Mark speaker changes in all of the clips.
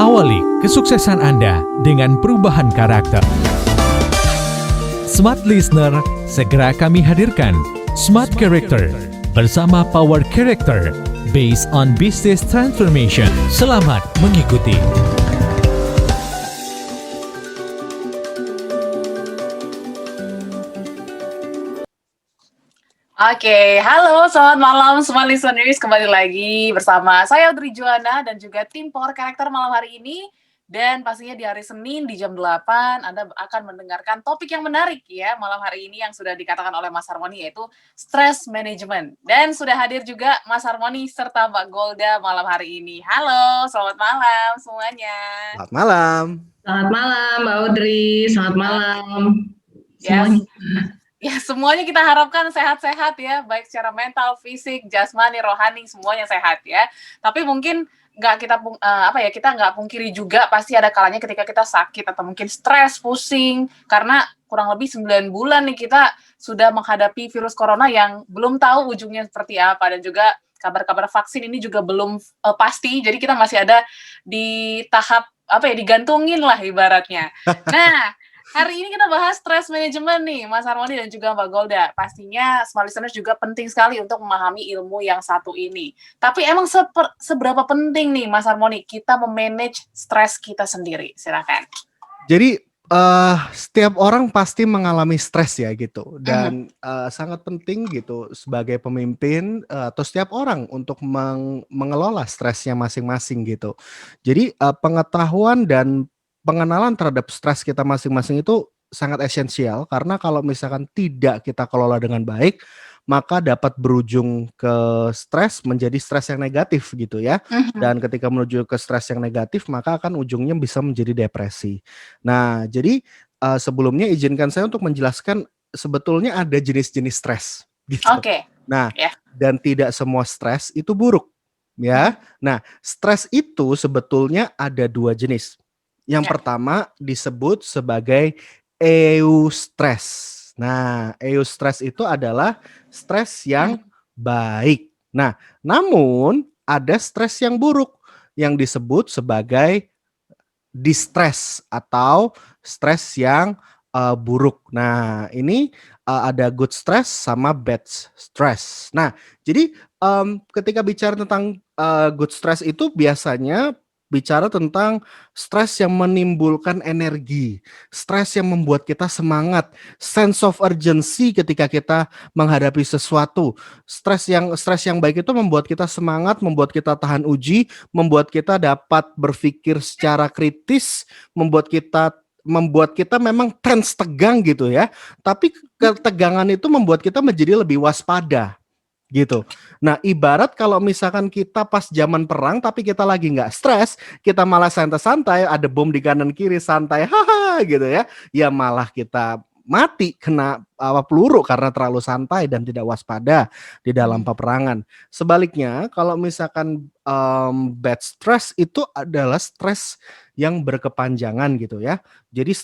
Speaker 1: Awali kesuksesan Anda dengan perubahan karakter. Smart Listener, segera kami hadirkan Smart Character bersama Power Character based on Business Transformation. Selamat mengikuti.
Speaker 2: Oke, halo selamat malam semua listeners, kembali lagi bersama saya Audrey Juana dan juga tim Power Character malam hari ini. Dan pastinya di hari Senin di jam 8 Anda akan mendengarkan topik yang menarik ya malam hari ini yang sudah dikatakan oleh Mas Harmoni, yaitu stress management. Dan sudah hadir juga Mas Harmoni serta Mbak Golda malam hari ini. Halo, selamat malam semuanya.
Speaker 3: Selamat malam.
Speaker 4: Selamat malam Mbak Audrey, selamat malam
Speaker 2: semuanya. Ya, semuanya kita harapkan sehat-sehat ya, baik secara mental, fisik, jasmani, rohani, semuanya sehat ya. Tapi mungkin kita nggak pungkiri juga pasti ada kalanya ketika kita sakit atau mungkin stres, pusing, karena kurang lebih 9 bulan nih kita sudah menghadapi virus corona yang belum tahu ujungnya seperti apa, dan juga kabar-kabar vaksin ini juga belum pasti. Jadi kita masih ada di tahap digantungin lah ibaratnya. Nah, hari ini kita bahas stress management nih, Mas Harmoni dan juga Mbak Golda. Pastinya smart listeners juga penting sekali untuk memahami ilmu yang satu ini. Tapi emang seberapa penting nih, Mas Harmoni, kita memanage stres kita sendiri? Silakan.
Speaker 3: Jadi setiap orang pasti mengalami stres ya gitu, dan sangat penting gitu sebagai pemimpin atau setiap orang untuk mengelola stresnya masing-masing gitu. Jadi pengetahuan dan pengenalan terhadap stres kita masing-masing itu sangat esensial, karena kalau misalkan tidak kita kelola dengan baik, maka dapat berujung ke stres, menjadi stres yang negatif gitu ya. Dan ketika menuju ke stres yang negatif, maka akan ujungnya bisa menjadi depresi. Nah, jadi sebelumnya izinkan saya untuk menjelaskan sebetulnya ada jenis-jenis stres gitu.
Speaker 2: Oke.
Speaker 3: Nah, dan tidak semua stres itu buruk ya. Nah, stres itu sebetulnya ada 2 jenis. Yang pertama disebut sebagai eustress. Nah, eustress itu adalah stres yang baik. Nah, namun ada stres yang buruk yang disebut sebagai distress atau stres yang buruk. Nah, ini ada good stress sama bad stress. Nah, jadi ketika bicara tentang good stress itu biasanya bicara tentang stres yang menimbulkan energi, stres yang membuat kita semangat, sense of urgency ketika kita menghadapi sesuatu. Stres yang baik itu membuat kita semangat, membuat kita tahan uji, membuat kita dapat berpikir secara kritis, membuat kita memang tense, tegang gitu ya. Tapi ketegangan itu membuat kita menjadi lebih waspada gitu. Nah, ibarat kalau misalkan kita pas zaman perang tapi kita lagi nggak stres, kita malah santai-santai, ada bom di kanan kiri, santai haha gitu ya, ya malah kita mati kena peluru karena terlalu santai dan tidak waspada di dalam peperangan. Sebaliknya, kalau misalkan bad stress itu adalah stres yang berkepanjangan gitu ya. Jadi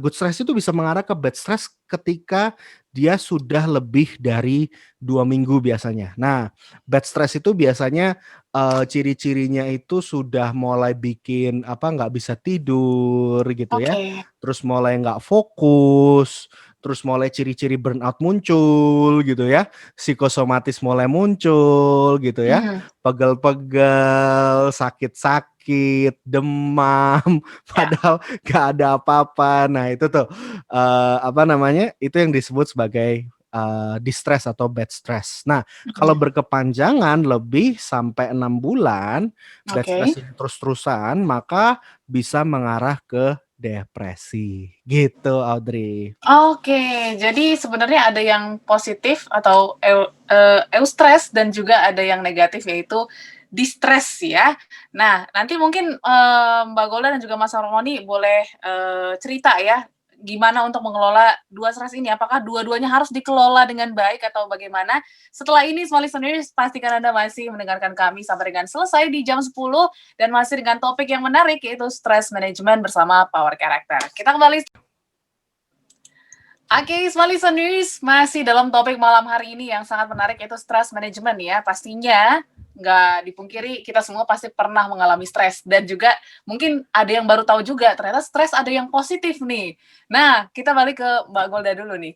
Speaker 3: good stress itu bisa mengarah ke bad stress ketika dia sudah lebih dari 2 minggu biasanya. Nah, bad stress itu biasanya ciri-cirinya itu sudah mulai bikin nggak bisa tidur gitu ya. Terus mulai nggak fokus, terus mulai ciri-ciri burnout muncul gitu ya, psikosomatis mulai muncul gitu ya, pegel-pegel, sakit-sakit, demam, padahal gak ada apa-apa. Nah itu tuh itu yang disebut sebagai distress atau bad stress. Nah, kalau berkepanjangan lebih sampai 6 bulan, bad stress ini terus-terusan, maka bisa mengarah ke depresi. Gitu, Audrey.
Speaker 2: Oke, jadi sebenarnya ada yang positif atau eustress dan juga ada yang negatif, yaitu distress ya. Nah, nanti mungkin Mbak Golda dan juga Mas Harmoni boleh cerita ya, gimana untuk mengelola 2 stres ini? Apakah dua-duanya harus dikelola dengan baik atau bagaimana? Setelah ini, small listeners, pastikan Anda masih mendengarkan kami sampai dengan selesai di jam 10 dan masih dengan topik yang menarik, yaitu stress management bersama Power Character. Kita kembali. Oke, small listeners, masih dalam topik malam hari ini yang sangat menarik, yaitu stress management ya. Pastinya nggak dipungkiri kita semua pasti pernah mengalami stres, dan juga mungkin ada yang baru tahu juga ternyata stres ada yang positif nih. Nah, kita balik ke Mbak Golda dulu nih.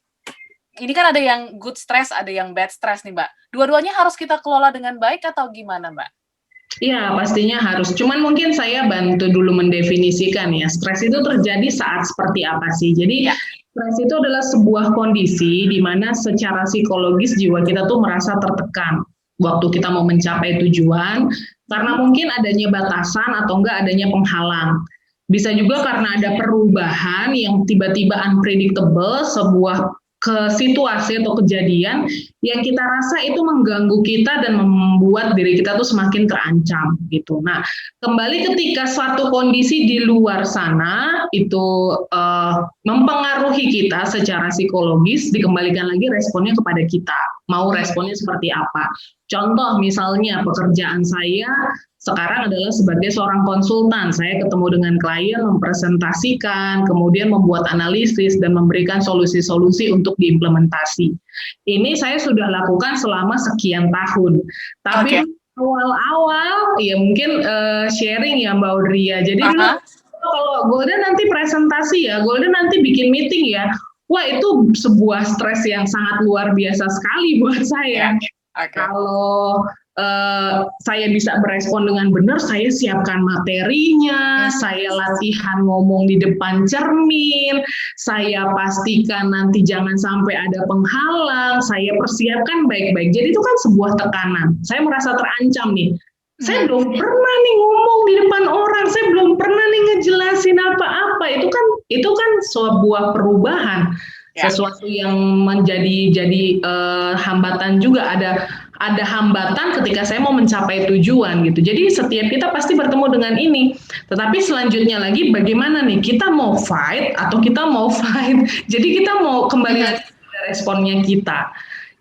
Speaker 2: Ini kan ada yang good stress, ada yang bad stress nih, Mbak. Dua-duanya harus kita kelola dengan baik atau gimana, Mbak?
Speaker 4: Iya, pastinya harus. Cuman mungkin saya bantu dulu mendefinisikan ya, stres itu terjadi saat seperti apa sih. Jadi,
Speaker 2: Ya.
Speaker 4: stres itu adalah sebuah kondisi di mana secara psikologis jiwa kita tuh merasa tertekan waktu kita mau mencapai tujuan, karena mungkin adanya batasan atau enggak adanya penghalang. Bisa juga karena ada perubahan yang tiba-tiba unpredictable, sebuah ke situasi atau kejadian yang kita rasa itu mengganggu kita dan membuat diri kita tuh semakin terancam gitu. Nah, kembali ketika suatu kondisi di luar sana itu mempengaruhi kita secara psikologis, dikembalikan lagi responnya kepada kita. Mau responnya seperti apa? Contoh misalnya pekerjaan saya sekarang adalah sebagai seorang konsultan. Saya ketemu dengan klien, mempresentasikan, kemudian membuat analisis dan memberikan solusi-solusi untuk diimplementasi. Ini saya sudah lakukan selama sekian tahun. Tapi awal-awal, ya mungkin sharing ya Mbak Audrey ya. Jadi dulu kalau Golda nanti presentasi ya, Golda nanti bikin meeting ya. Wah, itu sebuah stres yang sangat luar biasa sekali buat saya. Kalau saya bisa berespon dengan benar, saya siapkan materinya, saya latihan ngomong di depan cermin, saya pastikan nanti jangan sampai ada penghalang, saya persiapkan baik-baik. Jadi itu kan sebuah tekanan. Saya merasa terancam nih. Saya belum pernah nih ngomong di depan orang, saya belum pernah nih ngejelasin apa-apa. Itu kan sebuah perubahan, sesuatu yang menjadi hambatan juga. Ada hambatan ketika saya mau mencapai tujuan gitu. Jadi setiap kita pasti bertemu dengan ini. Tetapi selanjutnya lagi bagaimana nih, kita mau fight atau kita mau fight. Jadi kita mau kembali lagi pada responnya kita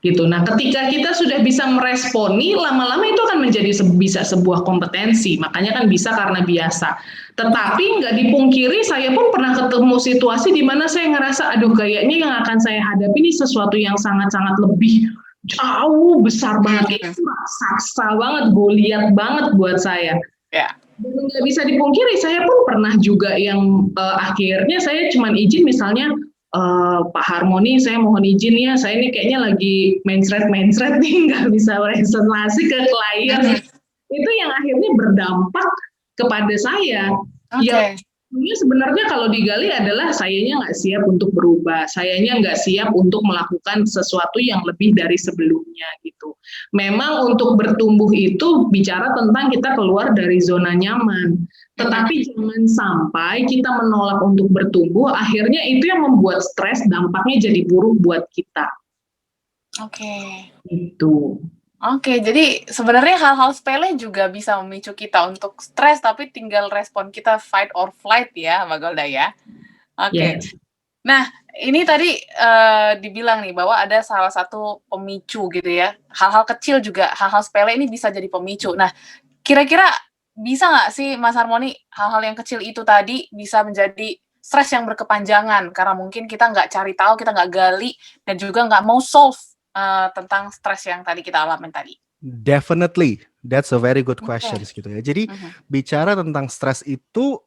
Speaker 4: gitu. Nah, ketika kita sudah bisa meresponi, lama-lama itu akan menjadi bisa sebuah kompetensi. Makanya kan bisa karena biasa. Tetapi nggak dipungkiri, saya pun pernah ketemu situasi di mana saya ngerasa, aduh kayaknya yang akan saya hadapi ini sesuatu yang sangat-sangat lebih jauh besar banget, itu raksasa banget, Goliat banget buat saya. Dan nggak bisa dipungkiri, saya pun pernah juga yang akhirnya saya cuma izin misalnya, Pak Harmoni, saya mohon izin ya, saya ini kayaknya lagi mencret nih, nggak bisa presentasi ke klien. Itu yang akhirnya berdampak kepada saya. Ya, sebenarnya kalau digali adalah sayanya nggak siap untuk berubah, sayanya nggak siap untuk melakukan sesuatu yang lebih dari sebelumnya gitu. Memang untuk bertumbuh itu bicara tentang kita keluar dari zona nyaman, tetapi jangan sampai kita menolak untuk bertumbuh, akhirnya itu yang membuat stres, dampaknya jadi buruk buat kita. Itu.
Speaker 2: Jadi sebenarnya hal-hal sepele juga bisa memicu kita untuk stres, tapi tinggal respon kita fight or flight ya, Mbak Golda ya. Nah, ini tadi dibilang nih bahwa ada salah satu pemicu gitu ya. Hal-hal kecil juga, hal-hal sepele ini bisa jadi pemicu. Nah, kira-kira bisa nggak sih Mas Harmoni, hal-hal yang kecil itu tadi bisa menjadi stres yang berkepanjangan karena mungkin kita nggak cari tahu, kita nggak gali, dan juga nggak mau solve tentang stres yang tadi kita alamin tadi.
Speaker 3: Definitely, that's a very good question gitu ya. Jadi bicara tentang stres itu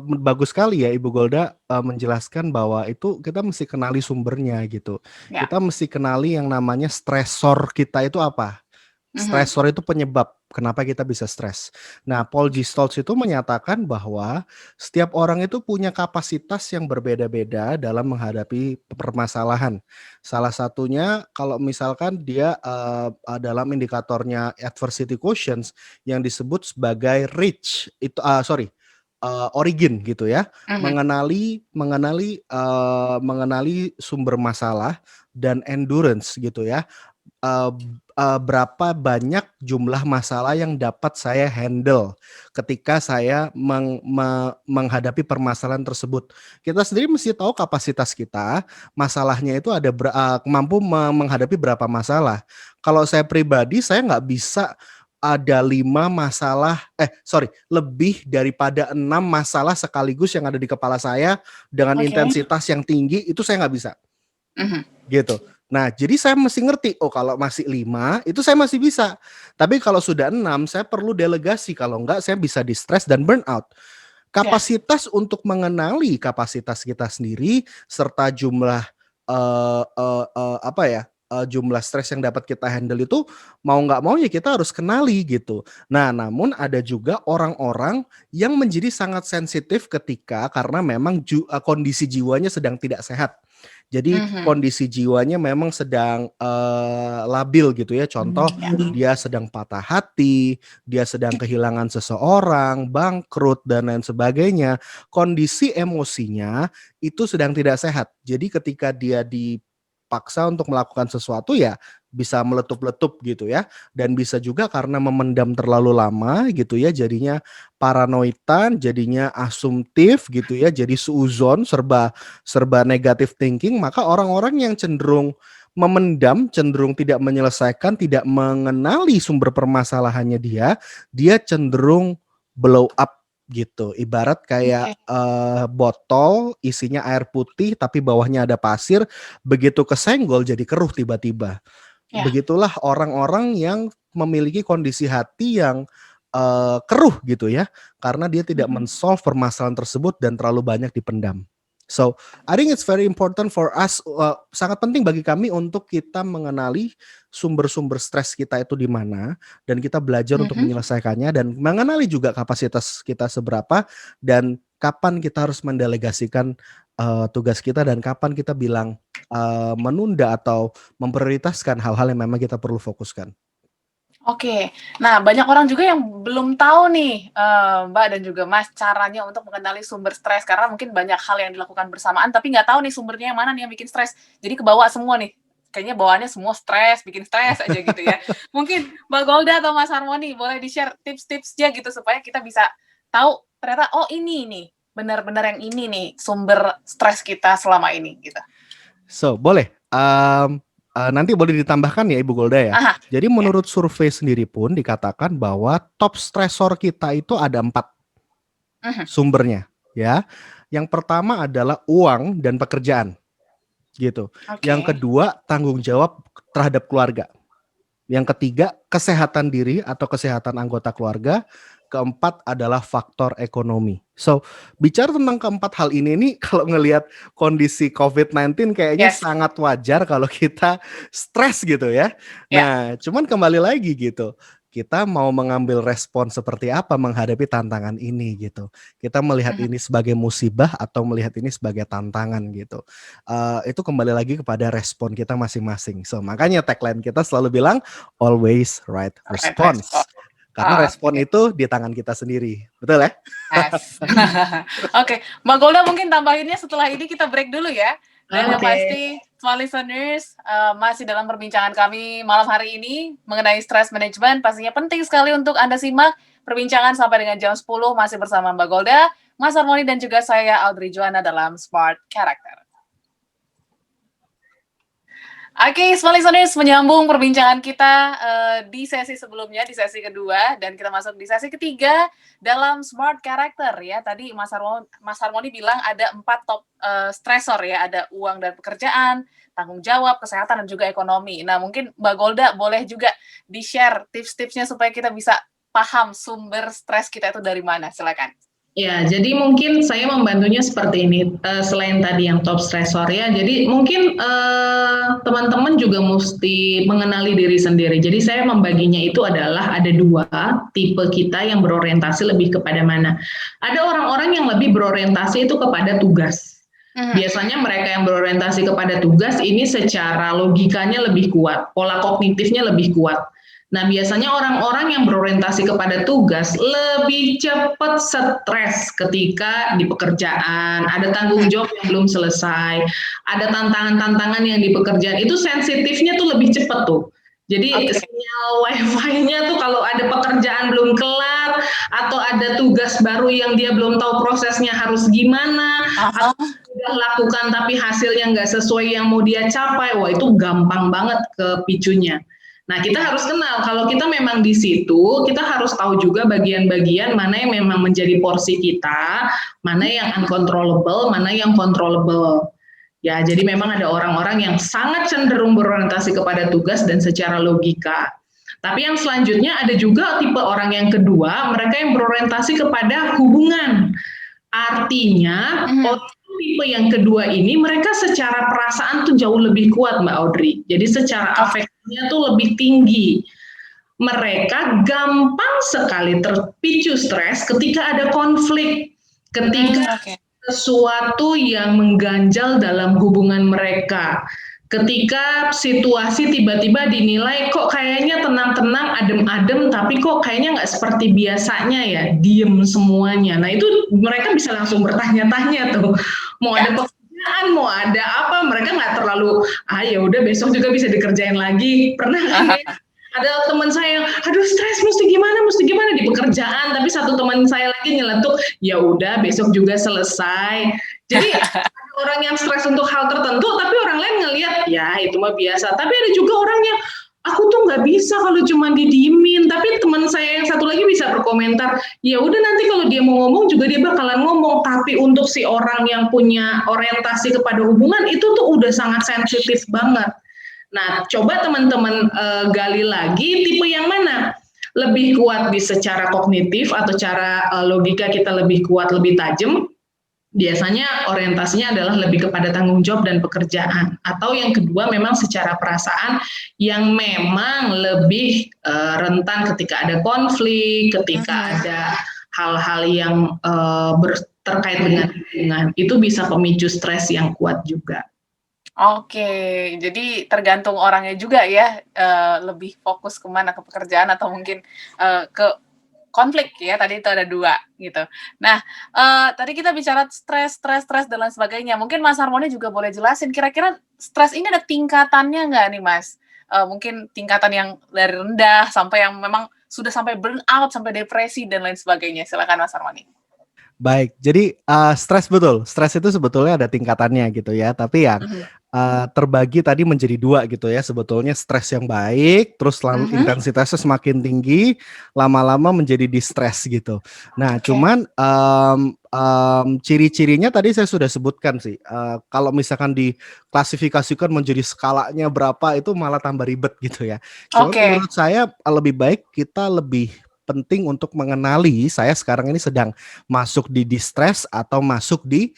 Speaker 3: bagus sekali ya Ibu Golda menjelaskan bahwa itu kita mesti kenali sumbernya gitu. Kita mesti kenali yang namanya stresor kita itu apa. Stresor itu penyebab kenapa kita bisa stres. Nah, Paul G. Stoltz itu menyatakan bahwa setiap orang itu punya kapasitas yang berbeda-beda dalam menghadapi permasalahan. Salah satunya kalau misalkan dia dalam indikatornya adversity quotient yang disebut sebagai reach itu origin gitu ya, mengenali sumber masalah dan endurance gitu ya. Berapa banyak jumlah masalah yang dapat saya handle ketika saya menghadapi permasalahan tersebut. Kita sendiri mesti tahu kapasitas kita, masalahnya itu ada mampu menghadapi berapa masalah. Kalau saya pribadi, saya nggak bisa ada 5 masalah, lebih daripada 6 masalah sekaligus yang ada di kepala saya dengan intensitas yang tinggi, itu saya nggak bisa. Gitu. Nah, jadi saya mesti ngerti, oh kalau masih 5 itu saya masih bisa. Tapi kalau sudah 6 saya perlu delegasi, kalau enggak saya bisa di-stres dan burnout.
Speaker 2: Ya.
Speaker 3: Kapasitas untuk mengenali kapasitas kita sendiri serta jumlah jumlah stres yang dapat kita handle itu mau nggak mau ya kita harus kenali gitu. Nah, namun ada juga orang-orang yang menjadi sangat sensitif ketika karena memang kondisi jiwanya sedang tidak sehat. Jadi kondisi jiwanya memang sedang labil gitu ya. Contoh dia sedang patah hati, dia sedang kehilangan seseorang, bangkrut dan lain sebagainya. Kondisi emosinya itu sedang tidak sehat. Jadi ketika dia dipaksa untuk melakukan sesuatu ya bisa meletup-letup gitu ya, dan bisa juga karena memendam terlalu lama gitu ya, jadinya paranoidan, jadinya asumtif gitu ya, jadi suuzon, serba negative thinking. Maka orang-orang yang cenderung memendam, cenderung tidak menyelesaikan, tidak mengenali sumber permasalahannya dia cenderung blow up gitu. Ibarat kayak botol isinya air putih tapi bawahnya ada pasir, begitu kesenggol jadi keruh tiba-tiba.
Speaker 2: Ya.
Speaker 3: Begitulah orang-orang yang memiliki kondisi hati yang keruh gitu ya, karena dia tidak men-solve permasalahan tersebut dan terlalu banyak dipendam. So, I think it's very important for us, sangat penting bagi kami untuk kita mengenali sumber-sumber stres kita itu di mana, dan kita belajar untuk menyelesaikannya, dan mengenali juga kapasitas kita seberapa, dan kapan kita harus mendelegasikan tugas kita, dan kapan kita bilang menunda atau memprioritaskan hal-hal yang memang kita perlu fokuskan.
Speaker 2: Oke, nah banyak orang juga yang belum tahu nih, Mbak dan juga Mas, caranya untuk mengenali sumber stres, karena mungkin banyak hal yang dilakukan bersamaan, tapi nggak tahu nih sumbernya yang mana nih yang bikin stres. Jadi kebawa semua nih, kayaknya bawaannya semua stres, bikin stres aja gitu ya. Mungkin Mbak Golda atau Mas Harmoni boleh di-share tips-tipsnya gitu, supaya kita bisa tahu ternyata, oh ini nih, benar-benar yang ini nih sumber stres kita selama ini gitu.
Speaker 3: So, boleh. Nanti boleh ditambahkan ya Ibu Golda ya.
Speaker 2: Aha,
Speaker 3: Jadi menurut survei sendiri pun dikatakan bahwa top stresor kita itu ada 4 sumbernya ya. Yang pertama adalah uang dan pekerjaan gitu. Yang kedua tanggung jawab terhadap keluarga. Yang ketiga kesehatan diri atau kesehatan anggota keluarga. Keempat adalah faktor ekonomi. So, bicara tentang keempat hal ini nih, kalau ngelihat kondisi COVID-19 kayaknya sangat wajar kalau kita stres gitu ya. Nah, cuman kembali lagi gitu, kita mau mengambil respon seperti apa menghadapi tantangan ini gitu. Kita melihat ini sebagai musibah atau melihat ini sebagai tantangan gitu. Itu kembali lagi kepada respon kita masing-masing. So, makanya tagline kita selalu bilang always right response. Karena respon itu di tangan kita sendiri. Betul ya?
Speaker 2: Yes. Oke, Mbak Golda mungkin tambahinnya setelah ini kita break dulu ya. Dan yang pasti, small listeners, masih dalam perbincangan kami malam hari ini mengenai stress management. Pastinya penting sekali untuk Anda simak perbincangan sampai dengan jam 10 masih bersama Mbak Golda, Mas Harmoni, dan juga saya Audrey Joanna dalam Smart Character. Oke, small listeners, menyambung perbincangan kita di sesi sebelumnya, di sesi kedua, dan kita masuk di sesi ketiga dalam Smart Character ya. Tadi Mas Harmoni bilang ada 4 top stressor ya, ada uang dan pekerjaan, tanggung jawab, kesehatan, dan juga ekonomi. Nah, mungkin Mbak Golda boleh juga di-share tips-tipsnya supaya kita bisa paham sumber stres kita itu dari mana. Silakan.
Speaker 4: Ya, jadi mungkin saya membantunya seperti ini, selain tadi yang top stressor ya, jadi mungkin teman-teman juga mesti mengenali diri sendiri. Jadi saya membaginya itu adalah ada 2 tipe kita yang berorientasi lebih kepada mana. Ada orang-orang yang lebih berorientasi itu kepada tugas. Biasanya mereka yang berorientasi kepada tugas ini secara logikanya lebih kuat, pola kognitifnya lebih kuat. Nah, biasanya orang-orang yang berorientasi kepada tugas lebih cepat stres ketika di pekerjaan, ada tanggung jawab yang belum selesai, ada tantangan-tantangan yang di pekerjaan, itu sensitifnya tuh lebih cepat tuh. Jadi sinyal wifi-nya tuh kalau ada pekerjaan belum kelar, atau ada tugas baru yang dia belum tahu prosesnya harus gimana, atau sudah lakukan tapi hasilnya nggak sesuai yang mau dia capai, wah itu gampang banget kepicunya. Nah, kita harus kenal, kalau kita memang di situ, kita harus tahu juga bagian-bagian mana yang memang menjadi porsi kita, mana yang uncontrollable, mana yang controllable. Ya, jadi memang ada orang-orang yang sangat cenderung berorientasi kepada tugas dan secara logika. Tapi yang selanjutnya ada juga tipe orang yang kedua, mereka yang berorientasi kepada hubungan. Artinya, tipe yang kedua ini mereka secara perasaan tuh jauh lebih kuat, Mbak Audrey. Jadi secara afeknya tuh lebih tinggi. Mereka gampang sekali terpicu stres ketika ada konflik, ketika sesuatu yang mengganjal dalam hubungan mereka. Ketika situasi tiba-tiba dinilai kok kayaknya tenang-tenang, adem-adem, tapi kok kayaknya nggak seperti biasanya ya, diem semuanya. Nah itu mereka bisa langsung bertanya-tanya tuh, mau ada pekerjaan, mau ada apa, mereka nggak terlalu, ya udah besok juga bisa dikerjain lagi. Pernah nggak? Ada teman saya yang, aduh stres mesti gimana di pekerjaan, tapi satu teman saya lagi nyeletuk, ya udah besok juga selesai. Jadi ada orang yang stres untuk hal tertentu, tapi orang lain ngelihat, ya itu mah biasa. Tapi ada juga orang yang, aku tuh nggak bisa kalau cuma didiemin. Tapi teman saya yang satu lagi bisa berkomentar, ya udah nanti kalau dia mau ngomong juga dia bakalan ngomong. Tapi untuk si orang yang punya orientasi kepada hubungan itu tuh udah sangat sensitif banget. Nah, coba teman-teman gali lagi tipe yang mana? Lebih kuat di secara kognitif atau cara logika kita lebih kuat, lebih tajam. Biasanya orientasinya adalah lebih kepada tanggung jawab dan pekerjaan. Atau yang kedua memang secara perasaan yang memang lebih rentan ketika ada konflik, ketika ada hal-hal yang terkait dengan hubungan. Itu bisa pemicu stres yang kuat juga.
Speaker 2: Oke, jadi tergantung orangnya juga ya, lebih fokus kemana, ke pekerjaan atau mungkin ke konflik ya, tadi itu ada 2 gitu. Nah, tadi kita bicara stres dan lain sebagainya, mungkin Mas Harmoni juga boleh jelasin kira-kira stres ini ada tingkatannya nggak nih Mas? Mungkin tingkatan yang dari rendah sampai yang memang sudah sampai burnout, sampai depresi dan lain sebagainya, silakan Mas Harmoni.
Speaker 3: Baik, jadi stres betul, stres itu sebetulnya ada tingkatannya gitu ya, tapi yang terbagi tadi menjadi 2 gitu ya, sebetulnya stres yang baik, terus lalu intensitasnya semakin tinggi, lama-lama menjadi distres gitu. Nah, cuman ciri-cirinya tadi saya sudah sebutkan sih, kalau misalkan diklasifikasikan menjadi skalanya berapa itu malah tambah ribet gitu ya. Cuma menurut saya lebih baik kita lebih penting untuk mengenali saya sekarang ini sedang masuk di distress atau masuk di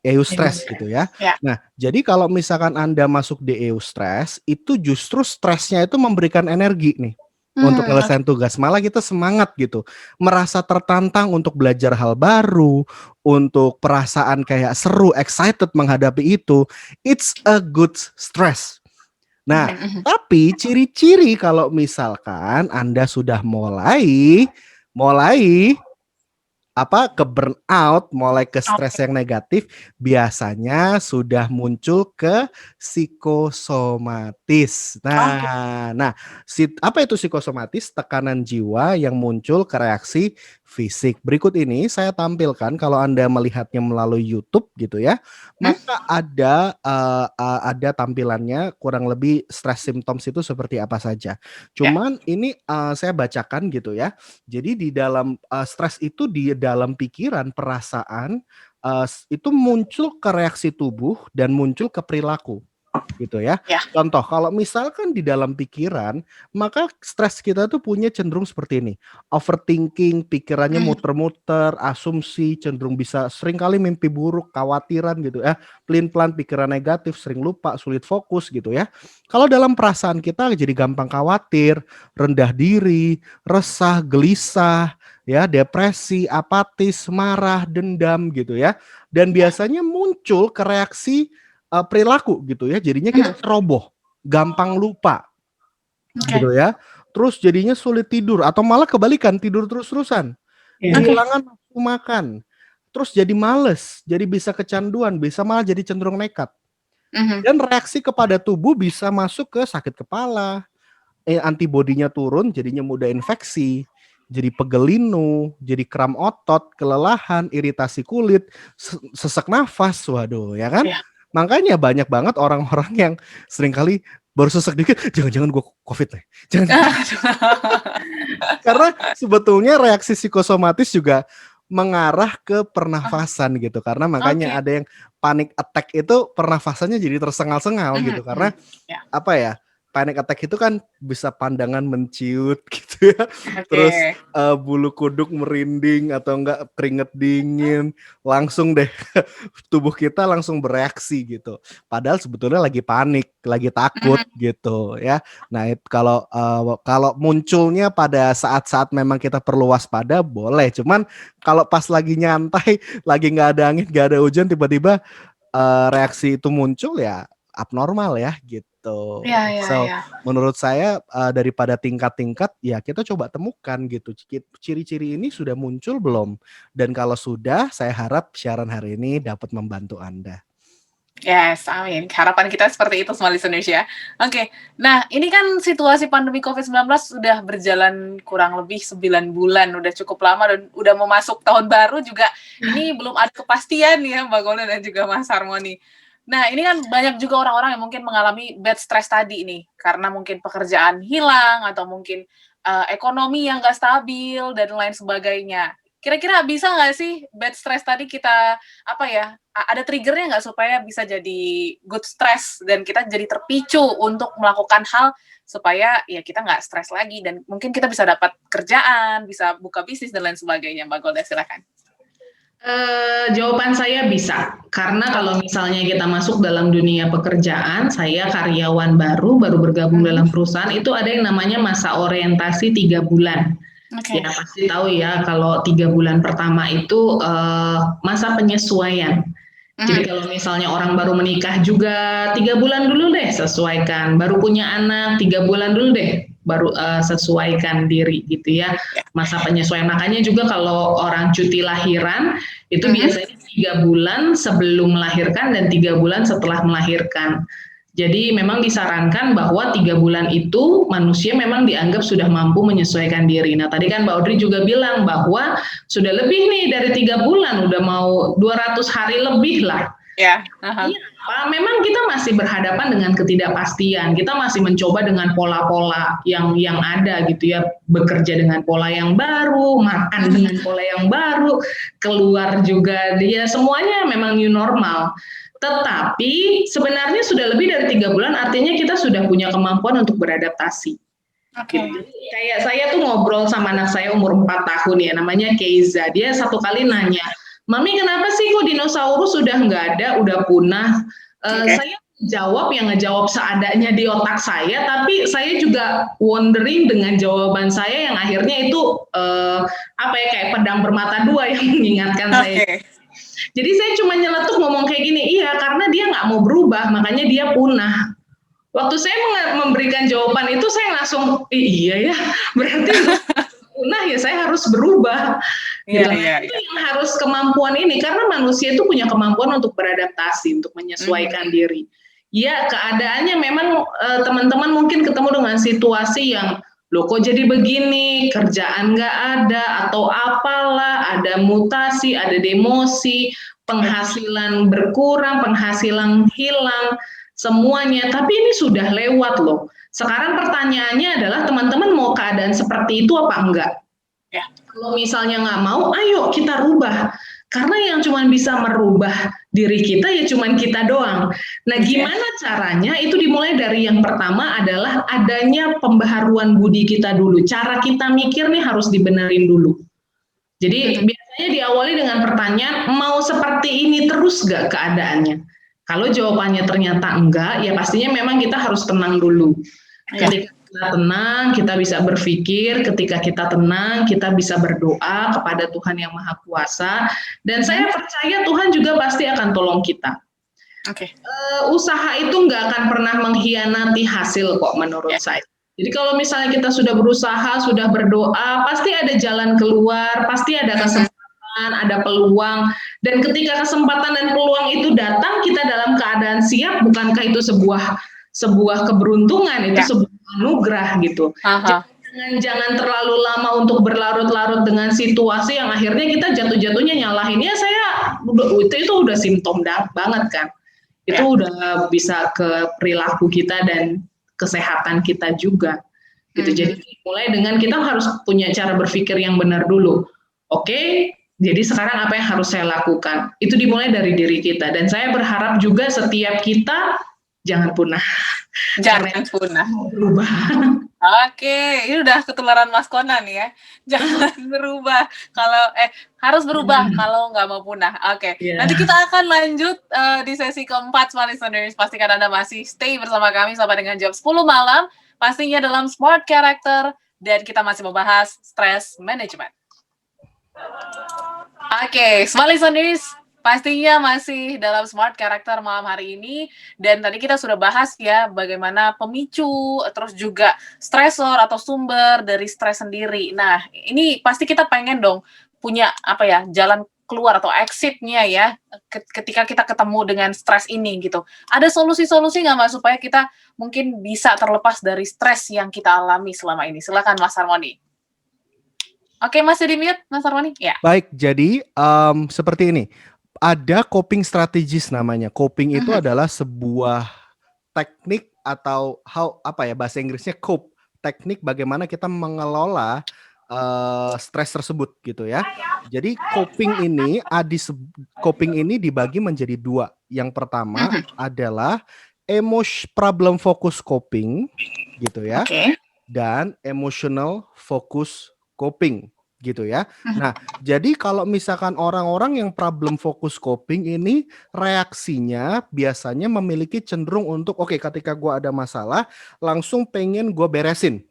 Speaker 3: eustress gitu ya. Nah, jadi kalau misalkan Anda masuk di eustress, itu justru stresnya itu memberikan energi nih untuk menyelesaikan tugas. Malah kita semangat gitu, merasa tertantang untuk belajar hal baru, untuk perasaan kayak seru, excited menghadapi itu. It's a good stress. Nah, tapi ciri-ciri kalau misalkan Anda sudah mulai ke burnout, mulai ke stres yang negatif, biasanya sudah muncul ke psikosomatis. Nah, apa itu psikosomatis? Tekanan jiwa yang muncul ke reaksi fisik. Berikut ini saya tampilkan kalau Anda melihatnya melalui YouTube gitu ya, maka ada tampilannya kurang lebih stress symptoms itu seperti apa saja. Cuman ini saya bacakan gitu ya. Jadi di dalam stres itu di dalam pikiran, perasaan itu muncul ke reaksi tubuh dan muncul ke perilaku gitu ya. Contoh, kalau misalkan di dalam pikiran, maka stres kita tuh punya cenderung seperti ini. Overthinking, pikirannya muter-muter, asumsi, cenderung bisa seringkali mimpi buruk, khawatiran gitu ya. Pelin-pelan pikiran negatif, sering lupa, sulit fokus gitu ya. Kalau dalam perasaan kita jadi gampang khawatir, rendah diri, resah, gelisah, ya, depresi, apatis, marah, dendam gitu ya. Dan biasanya muncul ke reaksi perilaku gitu ya, jadinya kita ceroboh, gampang lupa gitu ya, terus jadinya sulit tidur atau malah kebalikan, tidur terus-terusan, kehilangan nafsu makan, terus jadi males, jadi bisa kecanduan, bisa malah jadi cenderung nekat. Dan reaksi kepada tubuh bisa masuk ke sakit kepala, antibodinya turun, jadinya mudah infeksi, jadi pegel linu, jadi kram otot, kelelahan, iritasi kulit, sesak nafas, waduh ya kan? Makanya banyak banget orang-orang yang seringkali baru sesak dikit, jangan-jangan gue COVID nih. Karena sebetulnya reaksi psikosomatis juga mengarah ke pernafasan gitu. Karena makanya
Speaker 2: Oke.
Speaker 3: ada yang panic attack itu pernafasannya jadi tersengal-sengal
Speaker 2: Mhm
Speaker 3: gitu.
Speaker 2: mhm.
Speaker 3: Karena
Speaker 2: Ya,
Speaker 3: apa ya? Panic attack itu kan bisa pandangan menciut gitu ya.
Speaker 2: oke.
Speaker 3: Terus bulu kuduk merinding atau enggak keringet dingin, langsung deh tubuh kita langsung bereaksi gitu. Padahal sebetulnya lagi panik, lagi takut
Speaker 2: Mhm.
Speaker 3: gitu ya. Nah, kalau munculnya pada saat-saat memang kita perlu waspada boleh. Cuman kalau pas lagi nyantai, lagi nggak ada angin, nggak ada hujan, tiba-tiba reaksi itu muncul ya abnormal ya gitu.
Speaker 2: Iya iya
Speaker 3: So
Speaker 2: iya.
Speaker 3: menurut saya daripada tingkat-tingkat ya kita coba temukan gitu ciri-ciri ini sudah muncul belum, dan kalau sudah saya harap siaran hari ini dapat membantu Anda.
Speaker 2: Yes, amin. Harapan kita seperti itu semua listeners ya. Oke, nah ini kan situasi pandemi COVID-19 sudah berjalan kurang lebih 9 bulan, udah cukup lama dan udah mau masuk tahun baru juga, ini belum ada kepastian ya Mbak Golden dan juga Mas Harmony. Nah ini kan banyak juga orang-orang yang mungkin mengalami bad stress tadi nih, karena mungkin pekerjaan hilang atau mungkin ekonomi yang nggak stabil dan lain sebagainya. Kira-kira bisa nggak sih bad stress tadi kita apa ya, ada triggernya nggak supaya bisa jadi good stress dan kita jadi terpicu untuk melakukan hal supaya ya kita nggak stres lagi dan mungkin kita bisa dapat kerjaan, bisa buka bisnis dan lain sebagainya. Mbak Golda silakan.
Speaker 4: Jawaban saya bisa, karena kalau misalnya kita masuk dalam dunia pekerjaan, saya karyawan baru bergabung dalam perusahaan, itu ada yang namanya masa orientasi 3 bulan.
Speaker 2: Oke.
Speaker 4: Ya pasti tahu ya, kalau 3 bulan pertama itu masa penyesuaian. Jadi kalau misalnya orang baru menikah juga 3 bulan dulu deh sesuaikan, baru punya anak 3 bulan dulu deh baru sesuaikan diri gitu ya, masa penyesuaian. Makanya juga kalau orang cuti lahiran itu biasanya 3 bulan sebelum melahirkan dan 3 bulan setelah melahirkan. Jadi memang disarankan bahwa 3 bulan itu manusia memang dianggap sudah mampu menyesuaikan diri. Nah tadi kan Mbak Audrey juga bilang bahwa sudah lebih nih dari 3 bulan, udah mau 200 hari lebih lah.
Speaker 2: Ya.
Speaker 4: Iya, memang kita masih berhadapan dengan ketidakpastian. Kita masih mencoba dengan pola-pola yang ada gitu ya, bekerja dengan pola yang baru, makan dengan pola yang baru, keluar juga dia semuanya memang new normal. Tetapi sebenarnya sudah lebih dari 3 bulan, artinya kita sudah punya kemampuan untuk beradaptasi.
Speaker 2: Oke.
Speaker 4: Gitu. Kayak saya tuh ngobrol sama anak saya umur 4 tahun ya, namanya Keiza. Dia satu kali nanya, Mami kenapa sih kok dinosaurus sudah nggak ada, udah punah? Saya jawab yang ngejawab seadanya di otak saya, tapi saya juga wondering dengan jawaban saya yang akhirnya itu kayak pedang bermata dua yang mengingatkan saya. Jadi saya cuma nyeletuk ngomong kayak gini, iya karena dia nggak mau berubah, makanya dia punah. Waktu saya memberikan jawaban itu saya langsung, iya ya, berarti punah ya saya harus berubah. Gitu. Itu yang harus kemampuan ini, karena manusia itu punya kemampuan untuk beradaptasi, untuk menyesuaikan diri. Ya keadaannya memang teman-teman mungkin ketemu dengan situasi yang loh kok jadi begini, kerjaan nggak ada, atau apalah, ada mutasi, ada demosi, penghasilan berkurang, penghasilan hilang, semuanya. Tapi ini sudah lewat loh. Sekarang pertanyaannya adalah teman-teman mau keadaan seperti itu apa enggak?
Speaker 2: Ya.
Speaker 4: Kalau misalnya nggak mau, ayo kita rubah. Karena yang cuma bisa merubah diri kita ya cuma kita doang. Nah, gimana caranya? Itu dimulai dari yang pertama adalah adanya pembaharuan budi kita dulu. Cara kita mikir nih harus dibenerin dulu. Jadi biasanya diawali dengan pertanyaan, mau seperti ini terus nggak keadaannya? Kalau jawabannya ternyata enggak, ya pastinya memang kita harus tenang dulu. Ketika kita tenang, kita bisa berpikir. Ketika kita tenang, kita bisa berdoa kepada Tuhan yang Maha Kuasa. Dan saya percaya Tuhan juga pasti akan tolong kita. Usaha itu nggak akan pernah mengkhianati hasil kok menurut saya. Jadi kalau misalnya kita sudah berusaha, sudah berdoa, pasti ada jalan keluar, pasti ada kesempatan, ada peluang. Dan ketika kesempatan dan peluang itu datang, kita dalam keadaan siap, bukankah itu sebuah keberuntungan, itu sebuah anugerah gitu. Jangan terlalu lama untuk berlarut-larut dengan situasi yang akhirnya kita jatuh-jatuhnya nyalahin. Ya saya itu udah simptom banget kan. Itu udah bisa ke perilaku kita dan kesehatan kita juga. Gitu. Jadi mulai dengan kita harus punya cara berpikir yang benar dulu. Oke, Jadi sekarang apa yang harus saya lakukan? Itu dimulai dari diri kita. Dan saya berharap juga setiap kita jangan punah.
Speaker 2: Jangan punah.
Speaker 4: Berubah.
Speaker 2: Oke, ini udah ketularan Mas Konan ya. Jangan berubah harus berubah kalau nggak mau punah. Oke, nanti kita akan lanjut di sesi keempat, Smart Listeners. Pastikan Anda masih stay bersama kami sampai dengan jam 10 malam. Pastinya dalam Smart Character, dan kita masih membahas stress management. Oke, Smart Listeners, pastinya masih dalam Smart Character malam hari ini, dan tadi kita sudah bahas ya bagaimana pemicu, terus juga stresor atau sumber dari stres sendiri. Nah, ini pasti kita pengen dong punya jalan keluar atau exit-nya ya ketika kita ketemu dengan stres ini gitu. Ada solusi-solusi nggak Mas supaya kita mungkin bisa terlepas dari stres yang kita alami selama ini? Silakan Mas Harmoni. Oke, masih di mute Mas Harmoni? Ya.
Speaker 3: Baik, jadi seperti ini. Ada coping strategis namanya. Coping itu adalah sebuah teknik atau bahasa Inggrisnya cope. Teknik bagaimana kita mengelola stres tersebut gitu ya. Jadi coping ini dibagi menjadi dua. Yang pertama adalah problem focus coping gitu ya. Dan emotional focus coping gitu ya. Nah, jadi kalau misalkan orang-orang yang problem focus coping ini reaksinya biasanya memiliki cenderung untuk ketika gue ada masalah langsung pengen gue beresin,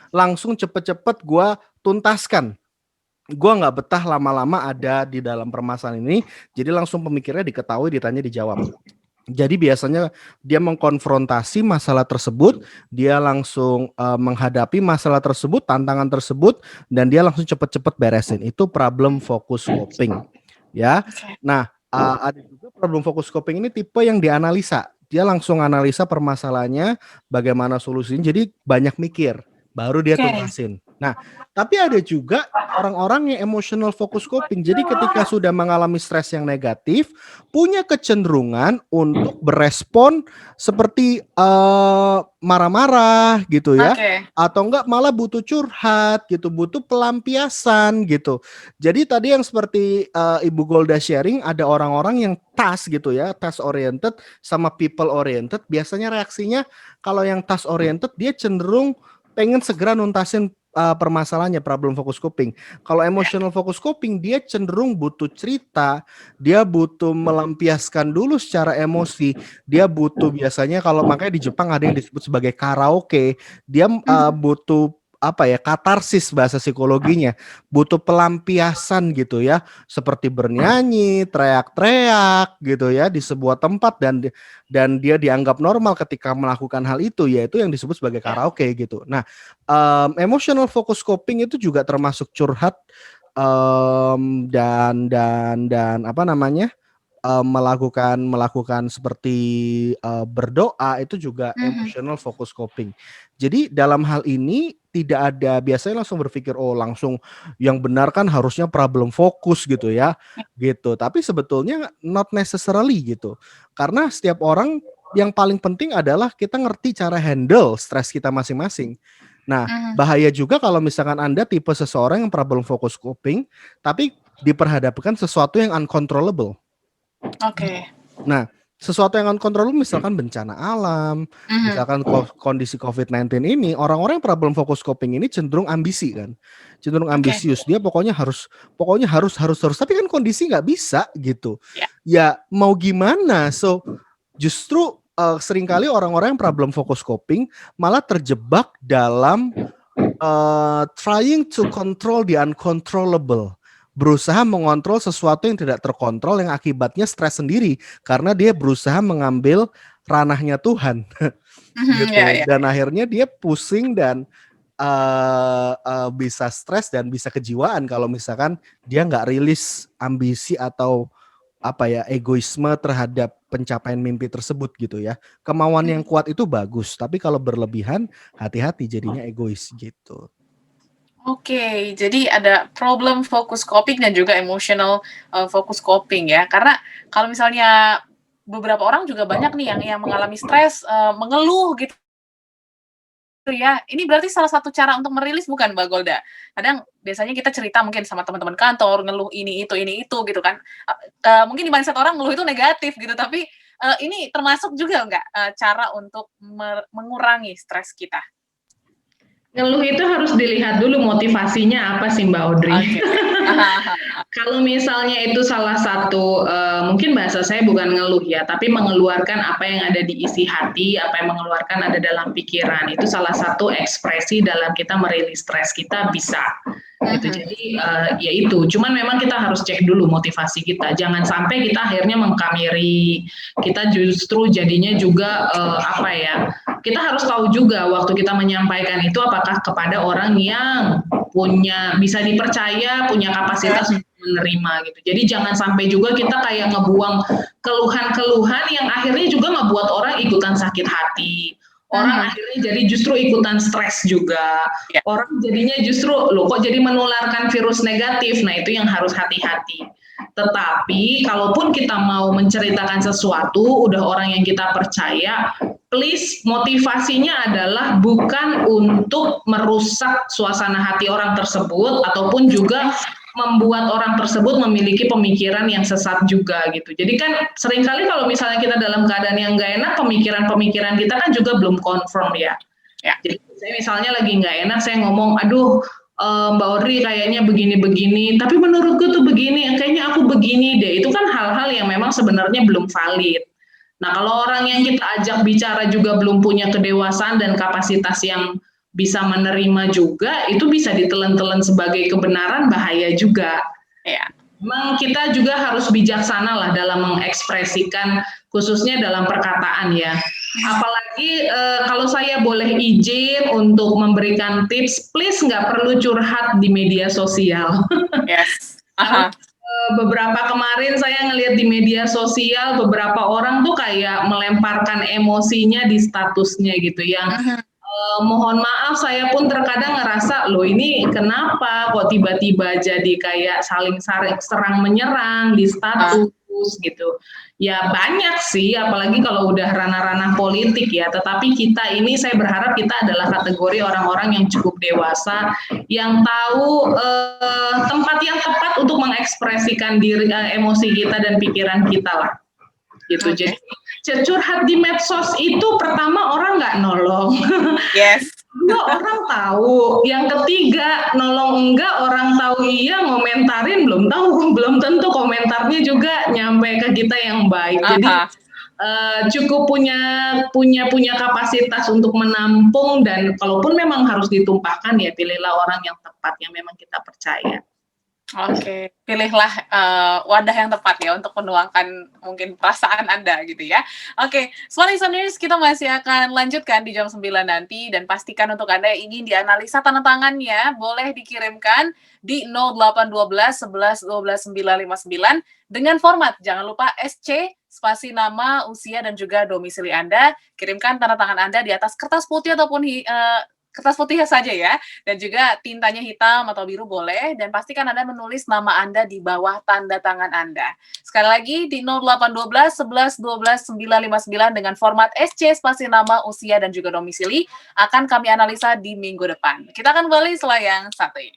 Speaker 3: langsung cepet-cepet gue tuntaskan. Gue nggak betah lama-lama ada di dalam permasalahan ini, jadi langsung pemikirnya diketahui, ditanya, dijawab. Jadi biasanya dia mengkonfrontasi masalah tersebut, dia langsung menghadapi masalah tersebut, tantangan tersebut, dan dia langsung cepet-cepet beresin. Itu problem focus coping, ya. Nah, ada juga problem focus coping ini tipe yang dianalisa. Dia langsung analisa permasalahannya, bagaimana solusinya. Jadi banyak mikir, baru dia tuntasin. Nah, tapi ada juga orang-orang yang emotional focus coping. Jadi ketika sudah mengalami stres yang negatif, punya kecenderungan untuk berespon seperti marah-marah gitu ya. Atau enggak malah butuh curhat gitu, butuh pelampiasan gitu. Jadi tadi yang seperti Ibu Golda sharing, ada orang-orang yang task gitu ya, task oriented sama people oriented. Biasanya reaksinya kalau yang task oriented dia cenderung pengen segera nuntasin permasalahannya, problem focus coping. Kalau emotional focus coping dia cenderung butuh cerita, dia butuh melampiaskan dulu secara emosi, dia butuh biasanya makanya di Jepang ada yang disebut sebagai karaoke, dia butuh katarsis bahasa psikologinya, butuh pelampiasan gitu ya, seperti bernyanyi, teriak-teriak gitu ya di sebuah tempat, dan dia dianggap normal ketika melakukan hal itu, yaitu yang disebut sebagai karaoke gitu. Nah, emotional focus coping itu juga termasuk curhat dan melakukan seperti berdoa, itu juga emotional focus coping. Jadi dalam hal ini tidak ada, biasanya langsung berpikir langsung yang benar kan harusnya problem fokus gitu ya gitu. Tapi sebetulnya not necessarily gitu. Karena setiap orang yang paling penting adalah kita ngerti cara handle stres kita masing-masing. Nah, bahaya juga kalau misalkan Anda tipe seseorang yang problem focus coping tapi diperhadapkan sesuatu yang uncontrollable. Nah, sesuatu yang uncontrollable misalkan bencana alam, misalkan kondisi COVID-19 ini, orang-orang yang problem focus coping ini cenderung ambisi kan. Cenderung ambisius. Dia pokoknya harus, tapi kan kondisi nggak bisa gitu. Ya mau gimana? So, justru seringkali orang-orang yang problem focus coping malah terjebak dalam trying to control the uncontrollable. Berusaha mengontrol sesuatu yang tidak terkontrol, yang akibatnya stres sendiri karena dia berusaha mengambil ranahnya Tuhan gitu. Dan akhirnya dia pusing dan bisa stres dan bisa kejiwaan kalau misalkan dia nggak rilis ambisi atau egoisme terhadap pencapaian mimpi tersebut gitu ya. Kemauan yang kuat itu bagus, tapi kalau berlebihan hati-hati jadinya egois gitu.
Speaker 2: Jadi ada problem focus coping dan juga emotional focus coping ya. Karena kalau misalnya beberapa orang juga banyak nih yang mengalami stres, mengeluh gitu ya, ini berarti salah satu cara untuk merilis bukan Mbak Golda? Kadang biasanya kita cerita mungkin sama teman-teman kantor, ngeluh ini itu gitu kan. Mungkin di mindset orang ngeluh itu negatif gitu, tapi ini termasuk juga nggak cara untuk mengurangi stres kita?
Speaker 4: Ngeluh itu harus dilihat dulu motivasinya apa sih Mbak Audrey.
Speaker 2: Oke.
Speaker 4: Kalau misalnya itu salah satu, mungkin bahasa saya bukan ngeluh ya, tapi mengeluarkan apa yang ada di isi hati, apa yang mengeluarkan ada dalam pikiran. Itu salah satu ekspresi dalam kita merilis stres kita bisa. Gitu. Jadi ya itu. Cuman memang kita harus cek dulu motivasi kita. Jangan sampai kita akhirnya mengkamiri. Kita justru jadinya juga apa ya? Kita harus tahu juga waktu kita menyampaikan itu apakah kepada orang yang bisa dipercaya, punya kapasitas untuk menerima gitu. Jadi jangan sampai juga kita kayak ngebuang keluhan-keluhan yang akhirnya juga ngebuat orang ikutan sakit hati. Orang akhirnya jadi justru ikutan stres juga. Orang jadinya justru, loh kok jadi menularkan virus negatif. Nah itu yang harus hati-hati. Tetapi kalaupun kita mau menceritakan sesuatu, udah orang yang kita percaya, please motivasinya adalah bukan untuk merusak suasana hati orang tersebut ataupun juga membuat orang tersebut memiliki pemikiran yang sesat juga gitu. Jadi kan seringkali kalau misalnya kita dalam keadaan yang nggak enak, pemikiran-pemikiran kita kan juga belum confirm ya. Jadi saya misalnya lagi nggak enak, saya ngomong, aduh Mbak Audrey kayaknya begini-begini, tapi menurutku tuh begini, kayaknya aku begini deh. Itu kan hal-hal yang memang sebenarnya belum valid. Nah kalau orang yang kita ajak bicara juga belum punya kedewasaan dan kapasitas yang bisa menerima juga, itu bisa ditelan-telan sebagai kebenaran, bahaya juga. Memang kita juga harus bijaksana lah dalam mengekspresikan, khususnya dalam perkataan ya. Apalagi kalau saya boleh izin untuk memberikan tips, please nggak perlu curhat di media sosial. Beberapa kemarin saya ngelihat di media sosial, beberapa orang tuh kayak melemparkan emosinya di statusnya gitu yang mohon maaf, saya pun terkadang ngerasa, loh ini kenapa kok tiba-tiba jadi kayak saling serang menyerang di status gitu. Ya banyak sih, apalagi kalau udah ranah-ranah politik ya. Tetapi kita ini, saya berharap kita adalah kategori orang-orang yang cukup dewasa, yang tahu tempat yang tepat untuk mengekspresikan diri, emosi kita dan pikiran kita lah. Gitu. Jadi curhat di medsos itu pertama orang nggak nolong. Kedua orang tahu. Yang ketiga nolong enggak, orang tahu iya, ngomentarin belum tentu komentarnya juga nyampe ke kita yang baik. Jadi cukup punya kapasitas untuk menampung, dan kalaupun memang harus ditumpahkan ya pilihlah orang yang tepat yang memang kita percaya.
Speaker 2: Oke, pilihlah wadah yang tepat ya untuk menuangkan mungkin perasaan Anda gitu ya. Oke, Smart Listeners, kita masih akan lanjutkan di jam 9 nanti, dan pastikan untuk Anda yang ingin dianalisa tanda tangannya boleh dikirimkan di 0812 11 12 959 dengan format jangan lupa SC spasi nama, usia dan juga domisili Anda. Kirimkan tanda tangan Anda di atas kertas putih ataupun kertas putih saja ya, dan juga tintanya hitam atau biru boleh, dan pastikan Anda menulis nama Anda di bawah tanda tangan Anda. Sekali lagi di 0812 11 12 959 dengan format SC spasi nama, usia dan juga domisili akan kami analisa di minggu depan. Kita akan kembali setelah yang satu ini.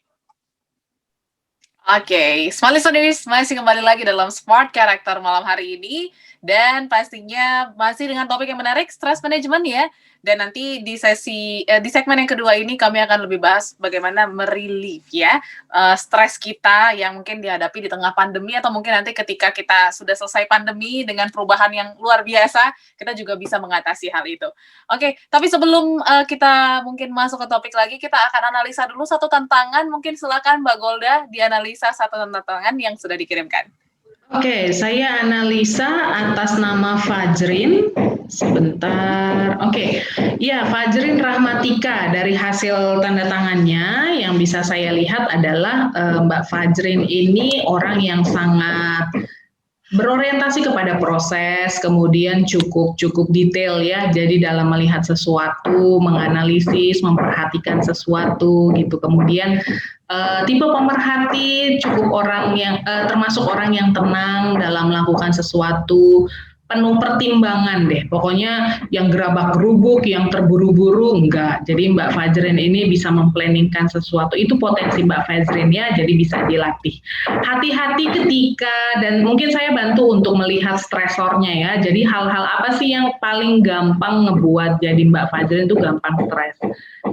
Speaker 2: Oke, Smart Listeners, masih kembali lagi dalam Smart Character malam hari ini, dan pastinya masih dengan topik yang menarik, stress management ya. Dan nanti di segmen yang kedua ini kami akan lebih bahas bagaimana merelief ya stres kita yang mungkin dihadapi di tengah pandemi, atau mungkin nanti ketika kita sudah selesai pandemi dengan perubahan yang luar biasa, kita juga bisa mengatasi hal itu. Oke, tapi sebelum kita mungkin masuk ke topik lagi, kita akan analisa dulu satu tantangan. Mungkin silakan Mbak Golda dianalisa satu tantangan yang sudah dikirimkan.
Speaker 4: Oke, saya analisa atas nama Fajrin. Sebentar. Oke. Ya, Fajrin Rahmatika. Dari hasil tanda tangannya yang bisa saya lihat adalah Mbak Fajrin ini orang yang sangat berorientasi kepada proses, kemudian cukup detail ya. Jadi dalam melihat sesuatu, menganalisis, memperhatikan sesuatu gitu. Kemudian tipe pemerhati, cukup orang yang termasuk orang yang tenang dalam melakukan sesuatu. penuh pertimbangan deh. Pokoknya yang gerabak-gerubuk, yang terburu-buru, enggak. Jadi Mbak Fajrin ini bisa memplanningkan sesuatu. Itu potensi Mbak Fajrin ya, jadi bisa dilatih. Hati-hati ketika, dan mungkin saya bantu untuk melihat stresornya ya. Jadi hal-hal apa sih yang paling gampang ngebuat jadi Mbak Fajrin itu gampang stres.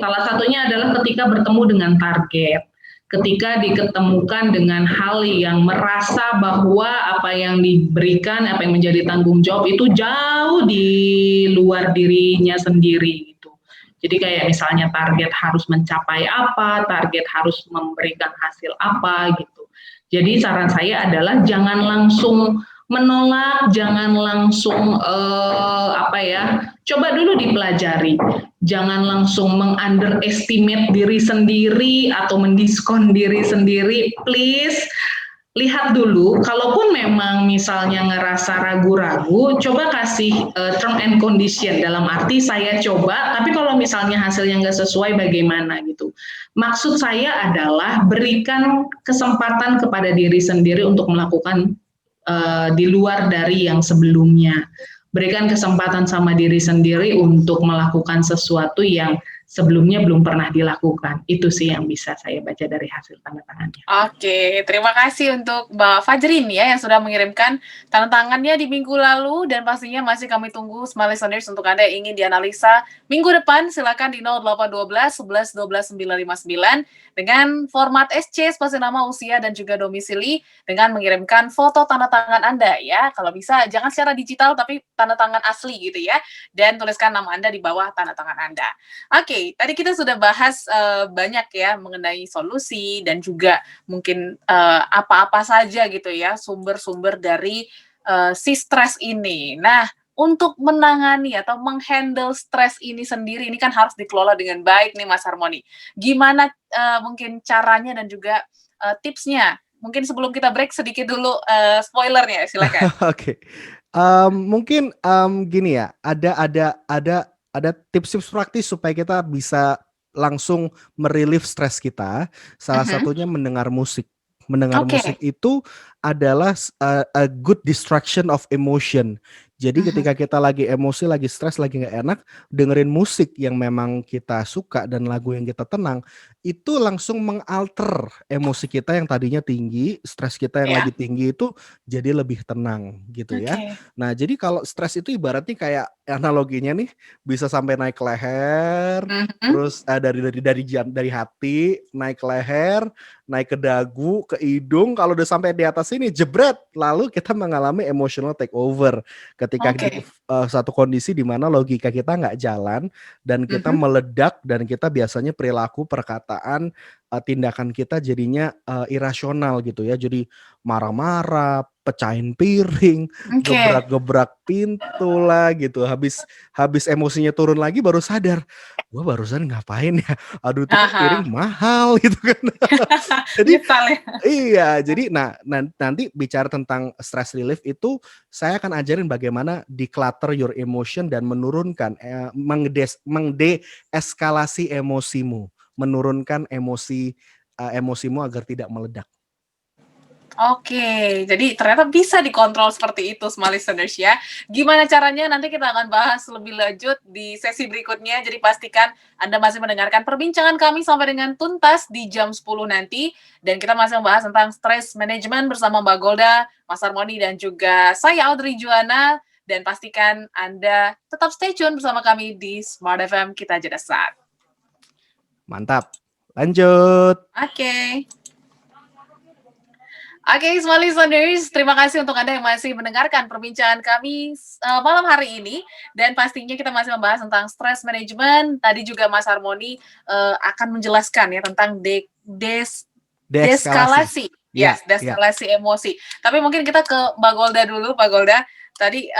Speaker 4: Salah satunya adalah ketika bertemu dengan target. Ketika diketemukan dengan hal yang merasa bahwa apa yang diberikan, apa yang menjadi tanggung jawab itu jauh di luar dirinya sendiri gitu. Jadi kayak misalnya target harus mencapai apa, target harus memberikan hasil apa gitu. Jadi saran saya adalah jangan langsung menolak, jangan langsung coba dulu dipelajari. Jangan langsung meng-underestimate diri sendiri atau mendiskon diri sendiri. Please, lihat dulu. Kalaupun memang misalnya ngerasa ragu-ragu, coba kasih term and condition. Dalam arti saya coba, tapi kalau misalnya hasilnya nggak sesuai bagaimana gitu. Maksud saya adalah berikan kesempatan kepada diri sendiri untuk melakukan di luar dari yang sebelumnya. Berikan kesempatan sama diri sendiri untuk melakukan sesuatu yang sebelumnya belum pernah dilakukan. Itu sih yang bisa saya baca dari hasil tanda tangannya.
Speaker 2: Oke, terima kasih untuk Mbak Fajrin ya yang sudah mengirimkan tanda tangannya di minggu lalu, dan pastinya masih kami tunggu Smart Listeners untuk Anda yang ingin dianalisa minggu depan. Silakan di 0812 11 12 959 dengan format SC, spasi nama, usia, dan juga domisili dengan mengirimkan foto tanda tangan Anda ya. Kalau bisa jangan secara digital tapi tanda tangan asli gitu ya, dan tuliskan nama Anda di bawah tanda tangan Anda. Oke, tadi kita sudah bahas banyak ya mengenai solusi dan juga mungkin apa-apa saja gitu ya sumber-sumber dari si stres ini. Nah, untuk menangani atau menghandle stres ini sendiri, ini kan harus dikelola dengan baik nih Mas Harmoni. Gimana mungkin caranya dan juga tipsnya? Mungkin sebelum kita break sedikit dulu spoilernya, silakan.
Speaker 3: Oke. Mungkin gini ya, ada tips-tips praktis supaya kita bisa langsung merelief stres kita. Salah satunya mendengar musik. Mendengar musik itu adalah a good distraction of emotion. Jadi ketika kita lagi emosi, lagi stres, lagi nggak enak, dengerin musik yang memang kita suka dan lagu yang kita tenang, itu langsung mengalter emosi kita yang tadinya tinggi, stres kita yang lagi tinggi itu jadi lebih tenang gitu ya. Nah, jadi kalau stres itu ibaratnya kayak analoginya nih bisa sampai naik ke leher, terus dari hati naik ke leher, naik ke dagu, ke hidung. Kalau udah sampai di atas ini jebret, lalu kita mengalami emotional takeover ketika di satu kondisi di mana logika kita nggak jalan dan kita meledak, dan kita biasanya perilaku, perkataan, tindakan kita jadinya irasional gitu ya. Jadi marah-marah, pecahin piring, gebrak-gebrak pintu lah gitu. Habis emosinya turun lagi baru sadar, gua barusan ngapain ya? Aduh, itu piring mahal gitu kan. Jadi iya, jadi nanti bicara tentang stress relief itu saya akan ajarin bagaimana declutter your emotion dan menurunkan mengdeeskalasi emosimu, menurunkan emosimu agar tidak meledak.
Speaker 2: Oke, jadi ternyata bisa dikontrol seperti itu, Smart Listeners ya. Gimana caranya nanti kita akan bahas lebih lanjut di sesi berikutnya. Jadi pastikan Anda masih mendengarkan perbincangan kami sampai dengan tuntas di jam 10 nanti. Dan kita masih membahas tentang stress management bersama Mbak Golda, Mas Harmoni, dan juga saya Audrey Juwana. Dan pastikan Anda tetap stay tune bersama kami di Smart FM. Kita jeda saat.
Speaker 3: Mantap, lanjut.
Speaker 2: Oke, Smart Listeners, terima kasih untuk Anda yang masih mendengarkan perbincangan kami malam hari ini. Dan pastinya kita masih membahas tentang stress management. Tadi juga Mas Harmoni akan menjelaskan ya tentang deeskalasi. Deeskalasi emosi. Tapi mungkin kita ke Mbak Golda dulu. Mbak Golda, tadi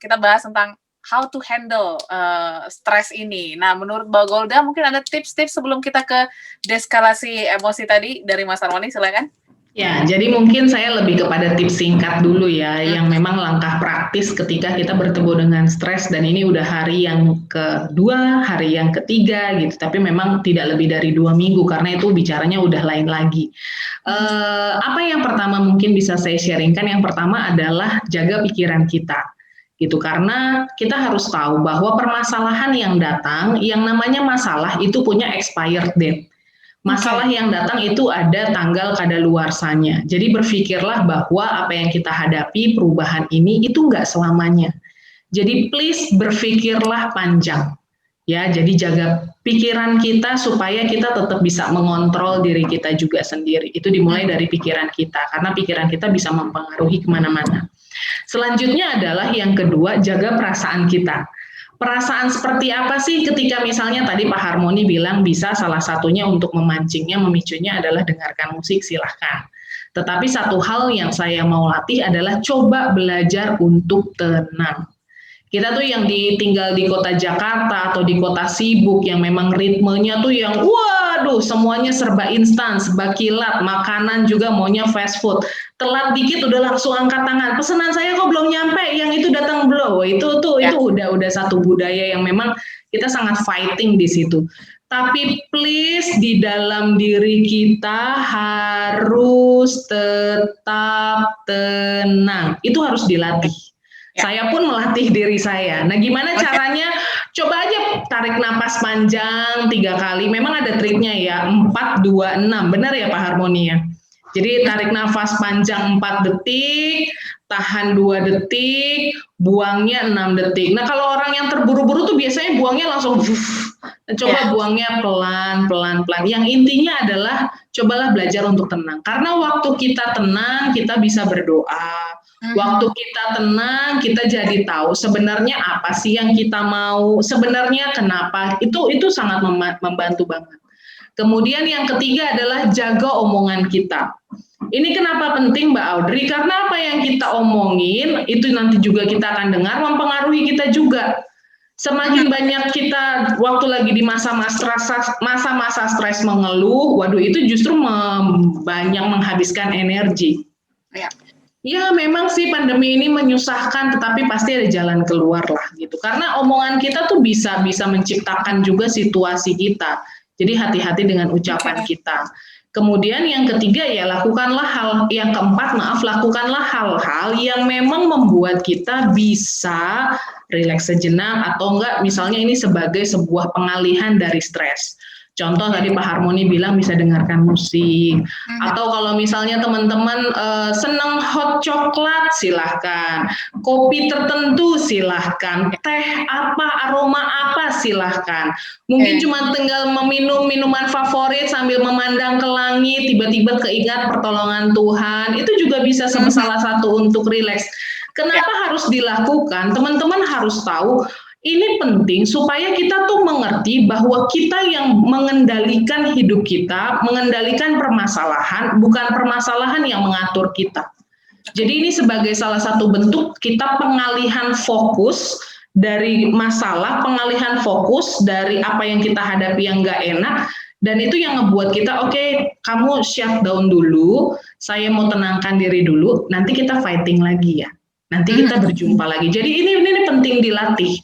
Speaker 2: kita bahas tentang how to handle stres ini. Nah, menurut Mbak Golda, mungkin ada tips-tips sebelum kita ke deeskalasi emosi tadi dari Mas Harmoni, silakan.
Speaker 4: Ya, jadi mungkin saya lebih kepada tips singkat dulu ya, yang memang langkah praktis ketika kita bertemu dengan stres, dan ini udah hari yang kedua, hari yang ketiga gitu, tapi memang tidak lebih dari 2 minggu karena itu bicaranya udah lain lagi. Apa yang pertama mungkin bisa saya sharingkan, yang pertama adalah jaga pikiran kita. gitu. Karena kita harus tahu bahwa permasalahan yang datang, yang namanya masalah itu punya expired date. Masalah yang datang itu ada tanggal kadaluarsanya. Jadi berpikirlah bahwa apa yang kita hadapi, perubahan ini itu nggak selamanya. Jadi please berpikirlah panjang. Ya, jadi jaga pikiran kita supaya kita tetap bisa mengontrol diri kita juga sendiri. Itu dimulai dari pikiran kita, karena pikiran kita bisa mempengaruhi kemana-mana. Selanjutnya adalah yang kedua, jaga perasaan kita. Perasaan seperti apa sih ketika misalnya tadi Pak Harmoni bilang bisa salah satunya untuk memancingnya, memicunya adalah dengarkan musik, silahkan. Tetapi satu hal yang saya mau latih adalah coba belajar untuk tenang. Kita tuh yang tinggal di kota Jakarta atau di kota sibuk yang memang ritmenya tuh yang waduh semuanya serba instan, serba kilat, makanan juga maunya fast food. Telat dikit udah langsung angkat tangan. Pesanan saya kok belum nyampe, yang itu datang belum. Itu udah satu budaya yang memang kita sangat fighting di situ. Tapi please di dalam diri kita harus tetap tenang. Itu harus dilatih. Saya pun melatih diri saya. Nah, gimana caranya? Coba aja tarik napas panjang 3 kali. Memang ada triknya ya, 4, 2, 6. Benar ya Pak Harmoni ya? Jadi tarik nafas panjang 4 detik, tahan 2 detik, buangnya 6 detik. Nah, kalau orang yang terburu-buru tuh biasanya buangnya langsung coba buangnya pelan-pelan. Yang intinya adalah cobalah belajar untuk tenang. Karena waktu kita tenang, kita bisa berdoa. Waktu kita tenang, kita jadi tahu sebenarnya apa sih yang kita mau, sebenarnya kenapa. Itu sangat membantu banget. Kemudian yang ketiga adalah jaga omongan kita. Ini kenapa penting Mbak Audrey? Karena apa yang kita omongin, itu nanti juga kita akan dengar, mempengaruhi kita juga. Semakin banyak kita waktu lagi di masa-masa stres mengeluh, waduh itu justru banyak menghabiskan energi. Ya memang sih pandemi ini menyusahkan, tetapi pasti ada jalan keluar lah gitu. Karena omongan kita tuh bisa menciptakan juga situasi kita. Jadi hati-hati dengan ucapan kita. Kemudian yang ketiga ya lakukanlah lakukanlah hal-hal yang memang membuat kita bisa rileks sejenak atau enggak misalnya ini sebagai sebuah pengalihan dari stres. Contoh tadi Pak Harmoni bilang bisa dengarkan musik, atau kalau misalnya teman-teman senang hot coklat silahkan, kopi tertentu silahkan, teh apa, aroma apa silahkan. Mungkin cuma tinggal meminum minuman favorit sambil memandang ke langit, tiba-tiba keingat pertolongan Tuhan, itu juga bisa salah satu untuk rileks. Kenapa harus dilakukan? Teman-teman harus tahu, ini penting supaya kita tuh mengerti bahwa kita yang mengendalikan hidup kita, mengendalikan permasalahan, bukan permasalahan yang mengatur kita. Jadi ini sebagai salah satu bentuk kita pengalihan fokus dari masalah, pengalihan fokus dari apa yang kita hadapi yang nggak enak, dan itu yang ngebuat kita, oke, kamu shut down dulu, saya mau tenangkan diri dulu, nanti kita fighting lagi ya. Nanti kita berjumpa lagi. Jadi ini penting dilatih.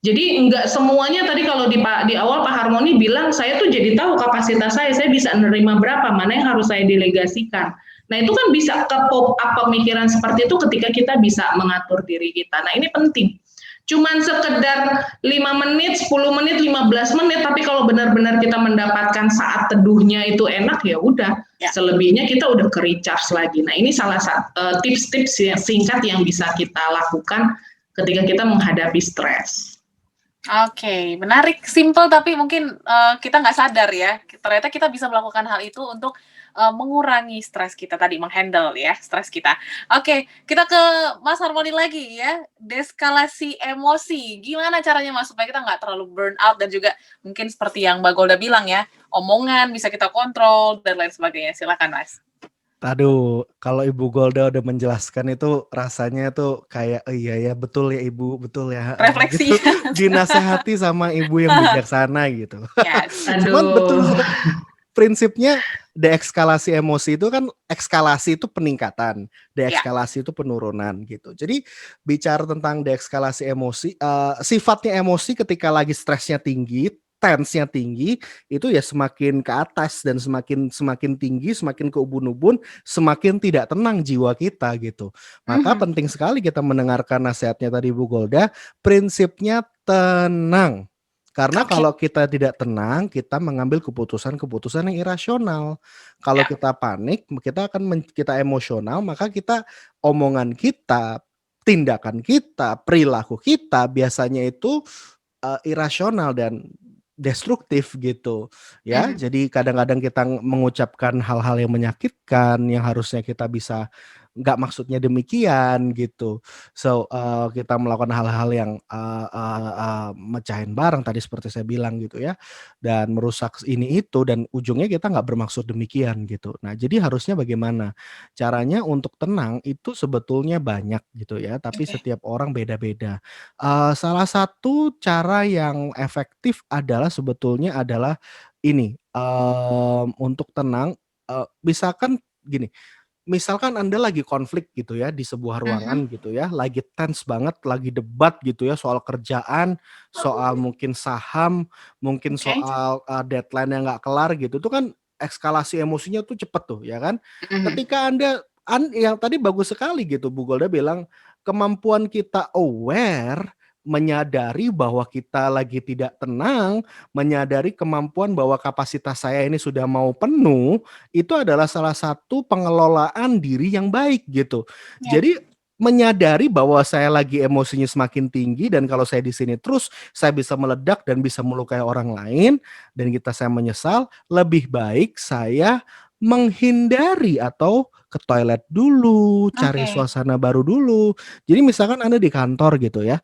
Speaker 4: Jadi enggak semuanya tadi kalau di awal Pak Harmoni bilang saya tuh jadi tahu kapasitas saya bisa menerima berapa, mana yang harus saya delegasikan. Nah itu kan bisa ke pop up pemikiran seperti itu ketika kita bisa mengatur diri kita. Nah ini penting. Cuman sekedar 5 menit, 10 menit, 15 menit, tapi kalau benar-benar kita mendapatkan saat teduhnya itu enak ya udah. Selebihnya kita udah ke-recharge lagi. Nah ini salah satu tips-tips yang singkat yang bisa kita lakukan ketika kita menghadapi stres.
Speaker 2: Oke, menarik, simple tapi mungkin kita nggak sadar ya. Ternyata kita bisa melakukan hal itu untuk mengurangi stres kita tadi, menghandle ya stres kita. Oke, kita ke Mas Harmoni lagi ya. Deskalasi emosi. Gimana caranya Mas supaya kita nggak terlalu burn out dan juga mungkin seperti yang Mbak Golda bilang ya, omongan bisa kita kontrol dan lain sebagainya. Silakan Mas.
Speaker 3: Aduh, kalau Ibu Golda udah menjelaskan itu rasanya tuh kayak iya ya betul ya Ibu, betul ya.
Speaker 2: Refleksi.
Speaker 3: Gitu, dinasehati sama Ibu yang bijaksana gitu.
Speaker 2: Yes.
Speaker 3: Cuman betul prinsipnya deeskalasi emosi itu kan ekskalasi itu peningkatan, deeskalasi itu penurunan gitu. Jadi bicara tentang deeskalasi emosi, sifatnya emosi ketika lagi stresnya tinggi tense-nya tinggi, itu ya semakin ke atas dan semakin semakin tinggi, semakin ke ubun-ubun, semakin tidak tenang jiwa kita gitu. Maka
Speaker 2: Mhm.
Speaker 3: penting sekali kita mendengarkan nasihatnya tadi Bu Golda, prinsipnya tenang. Karena
Speaker 2: Oke.
Speaker 3: kalau kita tidak tenang, kita mengambil keputusan-keputusan yang irasional. Kalau
Speaker 2: Ya.
Speaker 3: kita panik, kita akan kita emosional, maka kita omongan kita, tindakan kita, perilaku kita biasanya itu irasional dan destruktif gitu ya.
Speaker 2: Mhm.
Speaker 3: Jadi kadang-kadang kita mengucapkan hal-hal yang menyakitkan yang harusnya kita bisa nggak maksudnya demikian gitu. So, kita melakukan hal-hal yang, mecahin barang tadi seperti saya bilang gitu ya, dan merusak ini itu dan ujungnya kita nggak bermaksud demikian gitu. Nah, jadi harusnya bagaimana? Caranya untuk tenang itu sebetulnya banyak gitu ya, tapi
Speaker 2: Oke.
Speaker 3: setiap orang beda-beda. Salah satu cara yang efektif sebetulnya adalah ini, untuk tenang, misalkan gini, misalkan Anda lagi konflik gitu ya di sebuah
Speaker 2: Mhm.
Speaker 3: ruangan gitu ya, lagi tense banget, lagi debat gitu ya soal kerjaan, soal mungkin saham, mungkin
Speaker 2: Oke.
Speaker 3: soal, deadline yang nggak kelar gitu, itu kan eskalasi emosinya tuh cepet tuh ya kan.
Speaker 2: Mhm.
Speaker 3: Ketika Anda yang tadi bagus sekali gitu Bu Golda bilang, kemampuan kita aware, menyadari bahwa kita lagi tidak tenang, menyadari kemampuan bahwa kapasitas saya ini sudah mau penuh, itu adalah salah satu pengelolaan diri yang baik gitu.
Speaker 2: Ya.
Speaker 3: Jadi menyadari bahwa saya lagi emosinya semakin tinggi dan kalau saya di sini terus saya bisa meledak dan bisa melukai orang lain dan saya menyesal, lebih baik saya menghindari atau ke toilet dulu, cari
Speaker 2: Oke.
Speaker 3: suasana baru dulu. Jadi misalkan Anda di kantor gitu ya,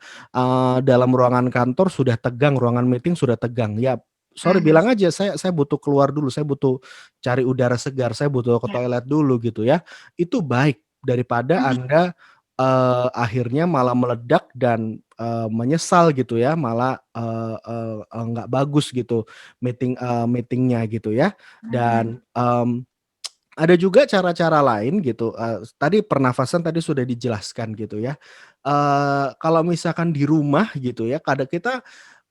Speaker 3: dalam ruangan kantor sudah tegang, ruangan meeting sudah tegang, ya sorry
Speaker 2: Mhm.
Speaker 3: bilang aja, "Saya butuh keluar dulu, saya butuh cari udara segar, saya butuh ke
Speaker 2: Ya.
Speaker 3: toilet dulu," gitu ya. Itu baik daripada
Speaker 2: Mhm.
Speaker 3: Anda, akhirnya malah meledak dan, menyesal gitu ya, malah, nggak bagus gitu meeting-nya gitu ya.
Speaker 2: Mhm.
Speaker 3: Dan, ada juga cara-cara lain gitu, tadi pernafasan tadi sudah dijelaskan gitu ya. Kalau misalkan di rumah gitu ya, kadang kita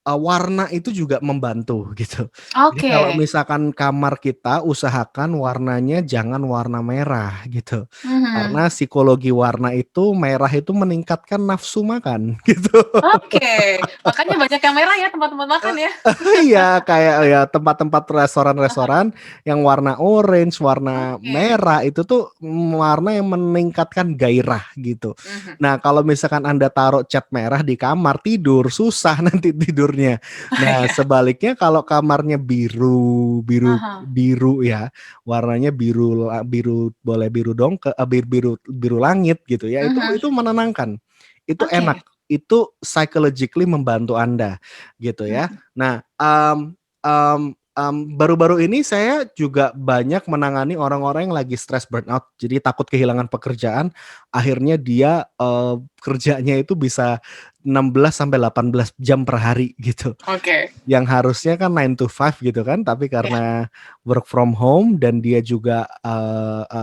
Speaker 3: warna itu juga membantu gitu. Jadi kalau
Speaker 2: Oke.
Speaker 3: misalkan kamar kita usahakan warnanya jangan warna merah gitu.
Speaker 2: Mhm.
Speaker 3: Karena psikologi warna itu, merah itu meningkatkan nafsu makan gitu.
Speaker 2: Oke. Makanya banyak yang merah ya tempat-tempat makan ya?
Speaker 3: Iya, kayak ya tempat-tempat restoran-restoran yang warna orange, warna
Speaker 2: Oke.
Speaker 3: merah itu tuh warna yang meningkatkan gairah gitu.
Speaker 2: Mhm.
Speaker 3: Nah, kalau misalkan Anda taruh cat merah di kamar tidur, susah nanti tidurnya.
Speaker 2: Oh
Speaker 3: Nah,
Speaker 2: iya.
Speaker 3: sebaliknya kalau kamarnya biru biru
Speaker 2: Aha.
Speaker 3: biru ya, warnanya biru boleh biru biru biru langit gitu ya,
Speaker 2: Mhm.
Speaker 3: itu menenangkan, itu enak,
Speaker 2: Oke.
Speaker 3: itu psychologically membantu Anda gitu ya.
Speaker 2: Mhm.
Speaker 3: Nah, baru-baru ini saya juga banyak menangani orang-orang yang lagi stres burnout, jadi takut kehilangan pekerjaan, akhirnya dia, kerjanya itu bisa 16 sampai 18 jam per hari gitu.
Speaker 2: Oke.
Speaker 3: Yang harusnya kan 9 to 5 gitu kan, tapi
Speaker 2: Ya.
Speaker 3: karena work from home dan dia juga,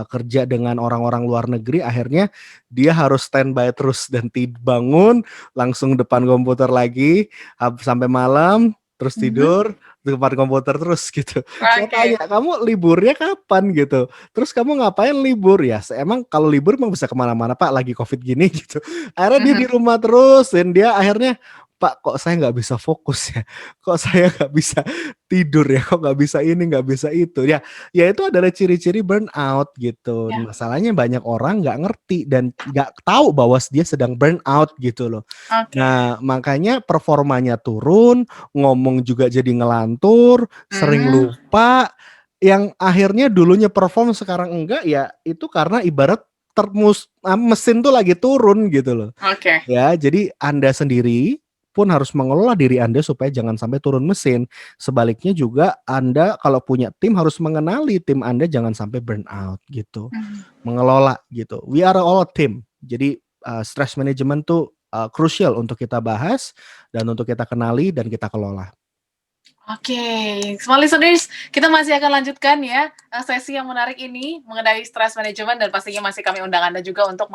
Speaker 3: kerja dengan orang-orang luar negeri, akhirnya dia harus standby terus dan bangun, langsung depan komputer lagi, sampai malam, terus
Speaker 2: Mhm.
Speaker 3: tidur, di depan komputer terus gitu. Saya
Speaker 2: Oke.
Speaker 3: tanya, "Kamu liburnya kapan?" gitu. "Terus kamu ngapain libur?" "Ya emang kalau libur emang bisa kemana mana Pak, lagi Covid gini," gitu. Akhirnya dia di
Speaker 2: Mhm.
Speaker 3: rumah terus dan dia akhirnya, "Pak, kok saya nggak bisa fokus ya? Kok saya nggak bisa tidur ya? Kok nggak bisa ini, nggak bisa itu?" Ya itu adalah ciri-ciri burnout gitu.
Speaker 2: Ya.
Speaker 3: Masalahnya banyak orang nggak ngerti dan nggak tahu bahwa dia sedang burnout gitu loh.
Speaker 2: Oke.
Speaker 3: Nah, makanya performanya turun, ngomong juga jadi ngelantur, sering
Speaker 2: Mhm.
Speaker 3: lupa, yang akhirnya dulunya perform sekarang enggak, ya itu karena ibarat mesin tuh lagi turun gitu loh.
Speaker 2: Oke.
Speaker 3: Ya, jadi Anda sendiri pun harus mengelola diri Anda supaya jangan sampai turun mesin. Sebaliknya juga Anda kalau punya tim harus mengenali tim Anda jangan sampai burnout gitu.
Speaker 2: Mhm.
Speaker 3: Mengelola gitu. We are all a team. Jadi, stress management tuh, crucial untuk kita bahas dan untuk kita kenali dan kita kelola.
Speaker 2: Oke, semua listeners, kita masih akan lanjutkan ya sesi yang menarik ini mengenai stress management dan pastinya masih kami undang Anda juga untuk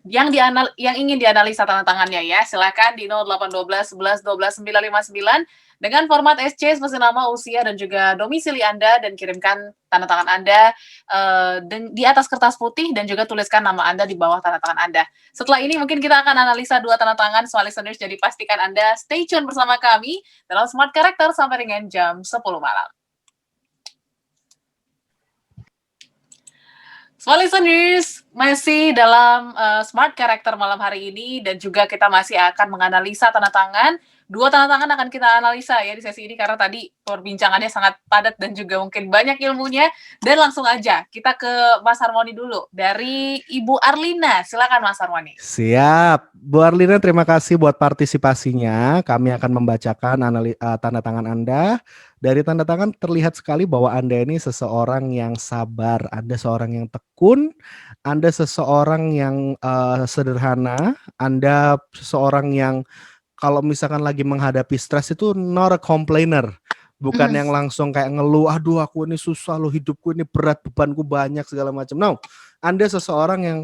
Speaker 2: yang ingin dianalisa tanda tangannya ya. Silakan di 0812 11 12 959 dengan format SC seperti nama, usia dan juga domisili Anda dan kirimkan tanda tangan Anda di atas kertas putih dan juga tuliskan nama Anda di bawah tanda tangan Anda. Setelah ini mungkin kita akan analisa 2 tanda tangan semua listeners, jadi pastikan Anda stay tune bersama kami dalam Smart Character sampai dengan jam 10 malam. Small listeners, masih dalam Smart Character malam hari ini dan juga kita masih akan menganalisa tanda tangan. 2 tanda tangan akan kita analisa ya di sesi ini karena tadi perbincangannya sangat padat dan juga mungkin banyak ilmunya. Dan langsung aja kita ke Mas Harmoni dulu dari Ibu Arlina. Silakan Mas Harmoni.
Speaker 3: Siap, Bu Arlina, terima kasih buat partisipasinya. Kami akan membacakan tanda tangan Anda. Dari tanda tangan terlihat sekali bahwa Anda ini seseorang yang sabar, Anda seorang yang tekun, Anda seseorang yang sederhana, Anda seseorang yang kalau misalkan lagi menghadapi stres itu not a complainer. Bukan yang langsung kayak ngeluh, aduh aku ini susah loh, hidupku ini berat, bebanku banyak segala macam. No, Anda seseorang yang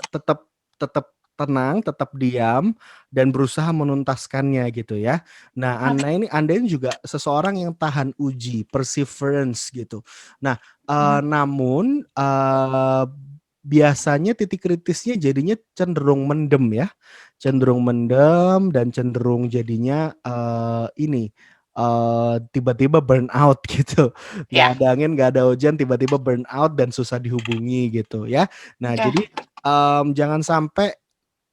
Speaker 3: tetap tenang, tetap diam dan berusaha menuntaskannya gitu ya. Nah, Anda ini juga seseorang yang tahan uji, perseverance gitu. Nah, namun biasanya titik kritisnya jadinya cenderung mendem ya. Cenderung mendem dan cenderung jadinya tiba-tiba burn out gitu. Nggak ada angin, nggak ada hujan, tiba-tiba burn out dan susah dihubungi gitu ya. Nah, jadi jangan sampai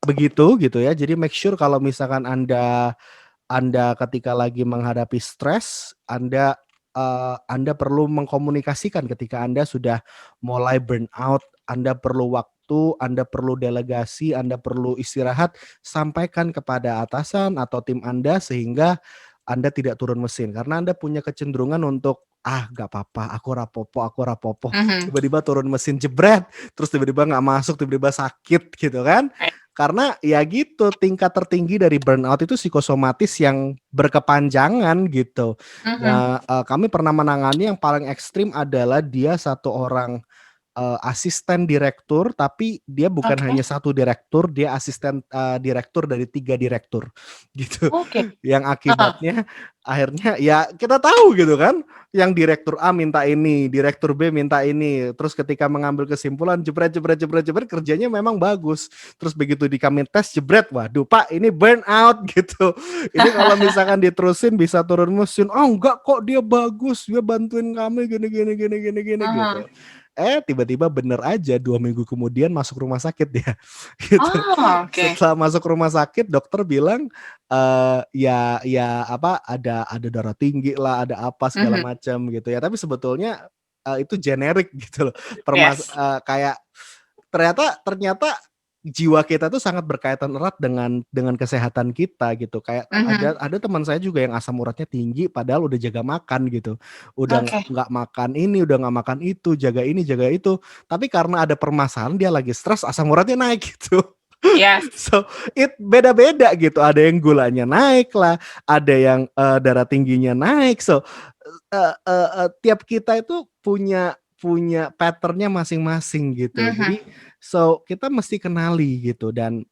Speaker 3: begitu gitu ya. Jadi make sure kalau misalkan Anda ketika lagi menghadapi stres, Anda perlu mengkomunikasikan ketika Anda sudah mulai burn out, Anda perlu waktu, Anda perlu delegasi, Anda perlu istirahat, sampaikan kepada atasan atau tim Anda sehingga Anda tidak turun mesin. Karena Anda punya kecenderungan untuk gak apa-apa, aku rapopo. Tiba-tiba turun mesin jebret, terus tiba-tiba gak masuk, tiba-tiba sakit gitu kan. Karena ya gitu, tingkat tertinggi dari burnout itu psikosomatis yang berkepanjangan gitu. Nah, kami pernah menangani yang paling ekstrim adalah dia satu orang asisten direktur, tapi dia bukan hanya satu direktur, dia asisten direktur dari 3 direktur gitu. Yang akibatnya akhirnya ya kita tahu gitu kan, yang direktur A minta ini, direktur B minta ini, terus ketika mengambil kesimpulan jebret kerjanya memang bagus. Terus begitu di kami tes jebret, waduh Pak ini burn out gitu. Ini kalau misalkan diterusin bisa turun mesin. Oh enggak kok, dia bagus, dia bantuin kami gini gitu. Tiba-tiba bener aja 2 minggu kemudian masuk rumah sakit dia gitu. Setelah masuk rumah sakit dokter bilang ada darah tinggi lah, ada apa segala macam gitu ya. Tapi sebetulnya itu generik gitu loh. Kayak ternyata jiwa kita tuh sangat berkaitan erat dengan kesehatan kita gitu. Kayak ada teman saya juga yang asam uratnya tinggi padahal udah jaga makan gitu. Udah nggak makan ini, udah nggak makan itu, jaga ini, jaga itu. Tapi karena ada permasalahan dia lagi stres, asam uratnya naik gitu. So beda-beda gitu. Ada yang gulanya naik lah, ada yang darah tingginya naik. So tiap kita itu punya patternnya masing-masing gitu. Jadi kita mesti kenali gitu dan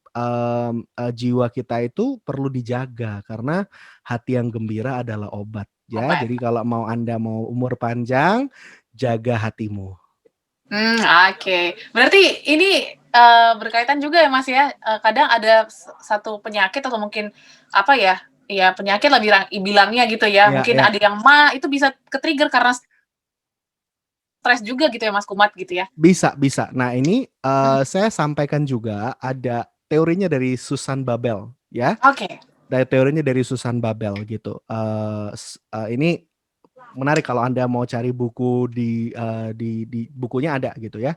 Speaker 3: jiwa kita itu perlu dijaga karena hati yang gembira adalah obat ya. Jadi kalau Anda mau umur panjang, jaga hatimu.
Speaker 2: Berarti ini berkaitan juga ya Mas ya. Kadang ada satu penyakit atau mungkin apa ya? Ya penyakit lah bilangnya gitu ya. Mungkin ada yang itu bisa ke-trigger karena stres juga gitu ya Mas Kumat gitu ya.
Speaker 3: Bisa. Nah, ini saya sampaikan juga ada teorinya dari Susan Babel ya. Dari teorinya dari Susan Babel gitu. Ini menarik kalau Anda mau cari buku di bukunya ada gitu ya.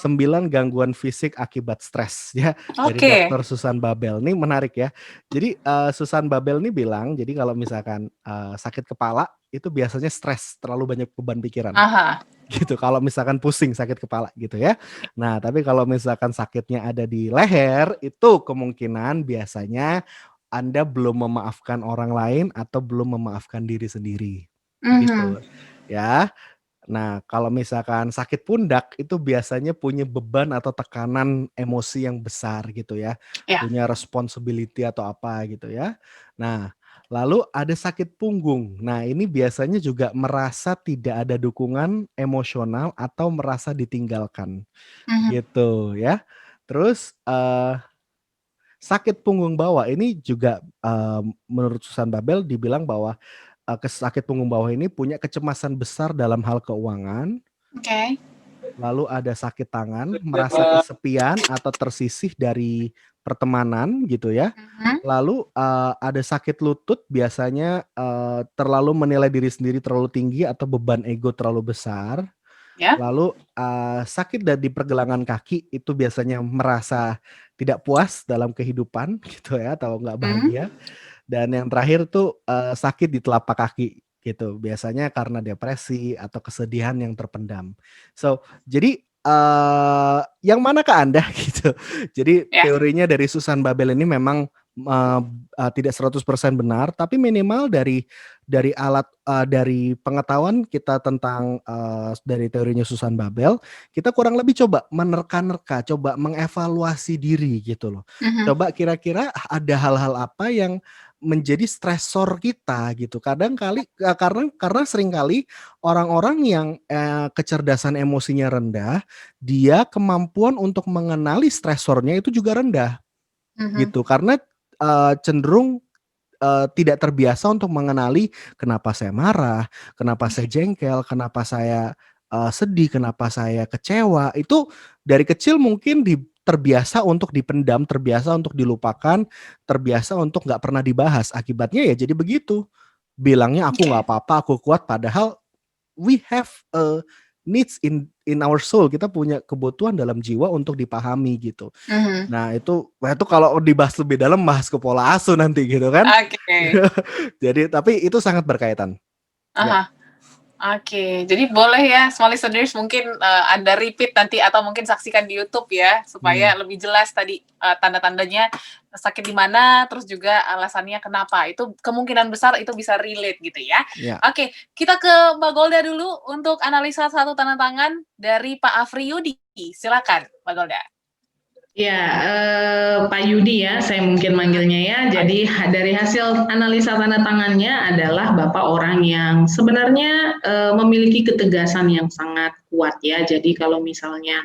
Speaker 3: 9 gangguan fisik akibat stres ya dari Dr. Susan Babel. Ini menarik ya. Jadi Susan Babel ini bilang, jadi kalau misalkan sakit kepala itu biasanya stres, terlalu banyak beban pikiran. Gitu. Kalau misalkan pusing, sakit kepala gitu ya. Nah, tapi kalau misalkan sakitnya ada di leher, itu kemungkinan biasanya Anda belum memaafkan orang lain atau belum memaafkan diri sendiri, gitu
Speaker 2: Mhm.
Speaker 3: ya. Nah, kalau misalkan sakit pundak itu biasanya punya beban atau tekanan emosi yang besar gitu ya,
Speaker 2: Ya.
Speaker 3: punya responsibility atau apa gitu ya. Nah, lalu ada sakit punggung. Nah, ini biasanya juga merasa tidak ada dukungan emosional atau merasa ditinggalkan
Speaker 2: Mhm.
Speaker 3: gitu ya. Terus, sakit punggung bawah ini juga, menurut Susan Babel dibilang bahwa, sakit punggung bawah ini punya kecemasan besar dalam hal keuangan,
Speaker 2: Oke.
Speaker 3: lalu ada sakit tangan, merasa kesepian atau tersisih dari pertemanan gitu ya.
Speaker 2: Mhm.
Speaker 3: Lalu, ada sakit lutut biasanya, terlalu menilai diri sendiri terlalu tinggi atau beban ego terlalu besar.
Speaker 2: Ya.
Speaker 3: Lalu, sakit di pergelangan kaki itu biasanya merasa tidak puas dalam kehidupan gitu ya atau nggak
Speaker 2: Mhm.
Speaker 3: bahagia. Dan yang terakhir tuh, sakit di telapak kaki gitu, biasanya karena depresi atau kesedihan yang terpendam. So, jadi, yang manakah Anda gitu? Jadi
Speaker 2: Ya.
Speaker 3: teorinya dari Susan Babel ini memang, eee tidak 100% benar, tapi minimal dari pengetahuan kita tentang, dari teorinya Susan Babel, kita kurang lebih coba menerka-nerka, coba mengevaluasi diri gitu loh.
Speaker 2: Mhm.
Speaker 3: Coba kira-kira ada hal-hal apa yang menjadi stresor kita gitu. Kadang kali karena seringkali orang-orang yang, kecerdasan emosinya rendah, dia kemampuan untuk mengenali stresornya itu juga rendah,
Speaker 2: Mhm.
Speaker 3: gitu. Karena, cenderung, tidak terbiasa untuk mengenali kenapa saya marah, kenapa saya jengkel, kenapa saya, sedih, kenapa saya kecewa. Itu dari kecil mungkin terbiasa untuk dipendam, terbiasa untuk dilupakan, terbiasa untuk nggak pernah dibahas. Akibatnya ya jadi begitu. Bilangnya, "Aku
Speaker 2: Oke.
Speaker 3: nggak apa-apa, aku kuat." Padahal we have, needs in our soul. Kita punya kebutuhan dalam jiwa untuk dipahami gitu.
Speaker 2: Mhm.
Speaker 3: Nah itu kalau dibahas lebih dalam bahas ke pola asuh nanti gitu kan.
Speaker 2: Oke.
Speaker 3: Jadi tapi itu sangat berkaitan. Ya,
Speaker 2: Aha. Oke, jadi boleh ya small listeners mungkin, Anda repeat nanti atau mungkin saksikan di YouTube ya, supaya
Speaker 3: mhm,
Speaker 2: lebih jelas tadi, tanda-tandanya sakit di mana, terus juga alasannya kenapa. Itu kemungkinan besar itu bisa relate gitu ya.
Speaker 3: ya.
Speaker 2: Oke, kita ke Mbak Golda dulu untuk analisa satu tanda tangan dari Pak Afriyudi. Silakan, Mbak Golda.
Speaker 4: Ya, Pak Yudi ya, saya mungkin manggilnya ya. Jadi dari hasil analisa tanda tangannya adalah Bapak orang yang sebenarnya memiliki ketegasan yang sangat kuat ya. Jadi kalau misalnya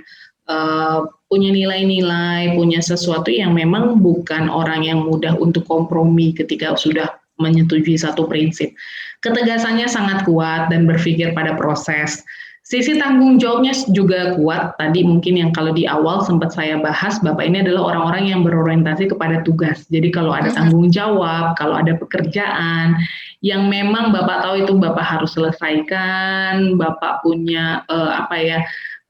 Speaker 4: punya nilai-nilai, punya sesuatu yang memang bukan orang yang mudah untuk kompromi ketika sudah menyetujui satu prinsip. Ketegasannya sangat kuat dan berpikir pada proses. Sisi tanggung jawabnya juga kuat. Tadi mungkin yang kalau di awal sempat saya bahas, Bapak ini adalah orang-orang yang berorientasi kepada tugas. Jadi kalau ada
Speaker 2: Mhm.
Speaker 4: tanggung jawab, kalau ada pekerjaan yang memang Bapak tahu itu Bapak harus selesaikan, Bapak punya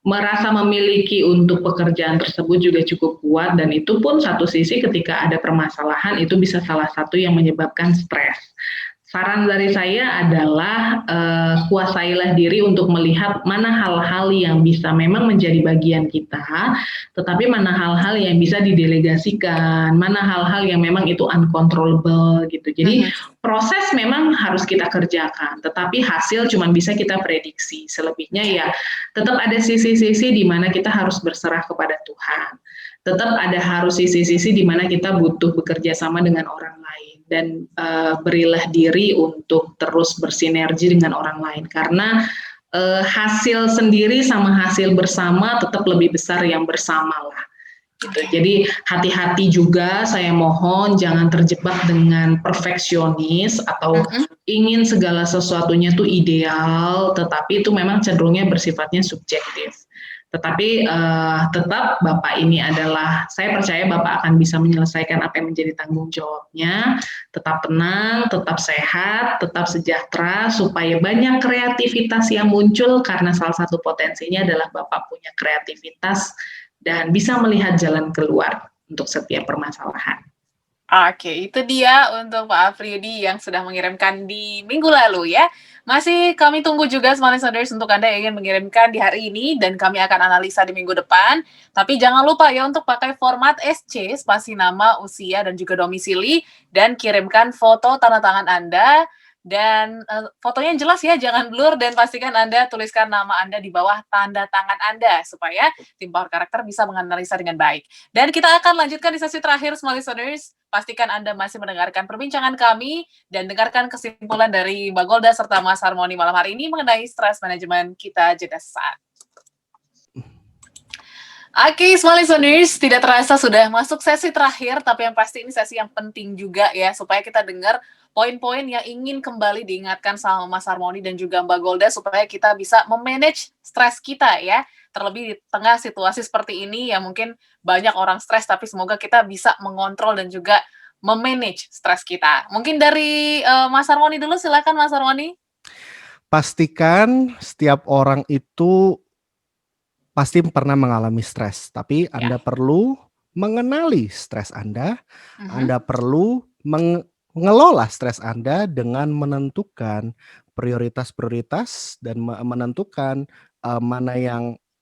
Speaker 4: merasa memiliki untuk pekerjaan tersebut juga cukup kuat, dan itu pun satu sisi ketika ada permasalahan itu bisa salah satu yang menyebabkan stres. Saran dari saya adalah kuasailah diri untuk melihat mana hal-hal yang bisa memang menjadi bagian kita, tetapi mana hal-hal yang bisa didelegasikan, mana hal-hal yang memang itu uncontrollable gitu. Jadi proses memang harus kita kerjakan, tetapi hasil cuma bisa kita prediksi. Selebihnya ya tetap ada sisi-sisi di mana kita harus berserah kepada Tuhan. Tetap ada harus sisi-sisi di mana kita butuh bekerja sama dengan orang lain, dan berilah diri untuk terus bersinergi dengan orang lain, karena hasil sendiri sama hasil bersama tetap lebih besar yang bersama lah. Gitu. Jadi hati-hati juga, saya mohon jangan terjebak dengan perfeksionis atau ingin segala sesuatunya tuh ideal, tetapi itu memang cenderungnya bersifatnya subjektif. Tetapi tetap Bapak ini adalah, saya percaya Bapak akan bisa menyelesaikan apa yang menjadi tanggung jawabnya. Tetap tenang, tetap sehat, tetap sejahtera, supaya banyak kreativitas yang muncul, karena salah satu potensinya adalah Bapak punya kreativitas dan bisa melihat jalan keluar untuk setiap permasalahan.
Speaker 2: Oke, itu dia untuk Pak Afriyudi yang sudah mengirimkan di minggu lalu ya. Masih kami tunggu juga Smart Listeners untuk Anda yang ingin mengirimkan di hari ini dan kami akan analisa di minggu depan. Tapi jangan lupa ya untuk pakai format SC, spasi nama, usia, dan juga domisili, dan kirimkan foto tanda tangan Anda. Dan fotonya yang jelas ya, jangan blur, dan pastikan Anda tuliskan nama Anda di bawah tanda tangan Anda supaya tim Power Karakter bisa menganalisa dengan baik. Dan kita akan lanjutkan di sesi terakhir, Small Listeners. Pastikan Anda masih mendengarkan perbincangan kami dan dengarkan kesimpulan dari Mbak Golda serta Mas Harmoni malam hari ini mengenai stress management. Kita jeda sesaat. Oke, Small Listeners, tidak terasa sudah masuk sesi terakhir, tapi yang pasti ini sesi yang penting juga ya, supaya kita dengar poin-poin yang ingin kembali diingatkan sama Mas Harmoni dan juga Mbak Golda supaya kita bisa memanage stres kita ya. Terlebih di tengah situasi seperti ini yang mungkin banyak orang stres, tapi semoga kita bisa mengontrol dan juga memanage stres kita. Mungkin dari Mas Harmoni dulu, silakan Mas Harmoni.
Speaker 3: Pastikan setiap orang itu pasti pernah mengalami stres, tapi Anda perlu mengenali stres Anda. Anda perlu mengelola stres Anda dengan menentukan prioritas-prioritas dan menentukan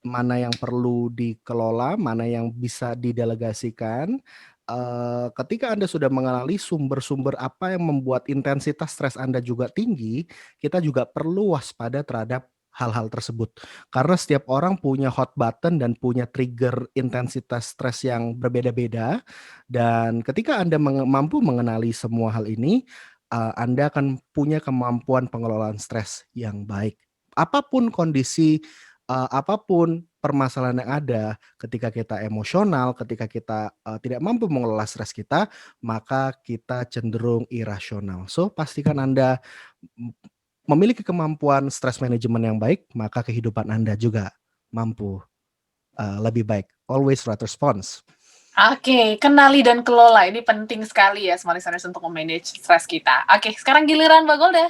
Speaker 3: mana yang perlu dikelola, mana yang bisa didelegasikan. Ketika Anda sudah mengenali sumber-sumber apa yang membuat intensitas stres Anda juga tinggi, kita juga perlu waspada terhadap hal-hal tersebut. Karena setiap orang punya hot button dan punya trigger intensitas stres yang berbeda-beda. Dan ketika Anda mampu mengenali semua hal ini, Anda akan punya kemampuan pengelolaan stres yang baik. Apapun kondisi, apapun permasalahan yang ada, ketika kita emosional, ketika kita tidak mampu mengelola stres kita, maka kita cenderung irasional. So, pastikan Anda memiliki kemampuan stress management yang baik, maka kehidupan Anda juga mampu lebih baik. Always right response.
Speaker 2: Oke, kenali dan kelola. Ini penting sekali ya, Smart Listeners, untuk memanage stres kita. Oke, sekarang giliran Mbak Golda.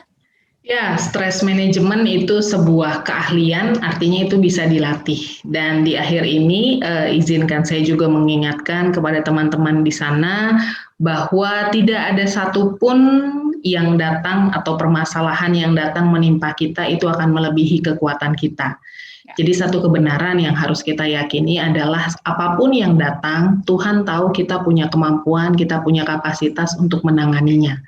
Speaker 4: Ya, stress management itu sebuah keahlian, artinya itu bisa dilatih. Dan di akhir ini, izinkan saya juga mengingatkan kepada teman-teman di sana bahwa tidak ada satupun yang datang atau permasalahan yang datang menimpa kita itu akan melebihi kekuatan kita. Jadi satu kebenaran yang harus kita yakini adalah apapun yang datang, Tuhan tahu kita punya kemampuan, kita punya kapasitas untuk menanganinya.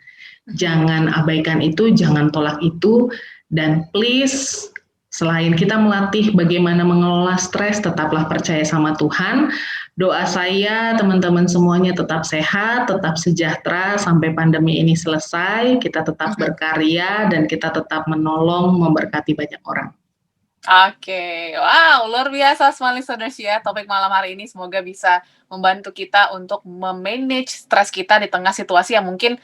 Speaker 4: Jangan abaikan itu, jangan tolak itu, dan please, selain kita melatih bagaimana mengelola stres, tetaplah percaya sama Tuhan. Doa saya, teman-teman semuanya tetap sehat, tetap sejahtera, sampai pandemi ini selesai, kita tetap berkarya, dan kita tetap menolong, memberkati banyak orang.
Speaker 2: Oke, wow, luar biasa Smart Listeners ya. Topik malam hari ini semoga bisa membantu kita untuk memanage stres kita di tengah situasi yang mungkin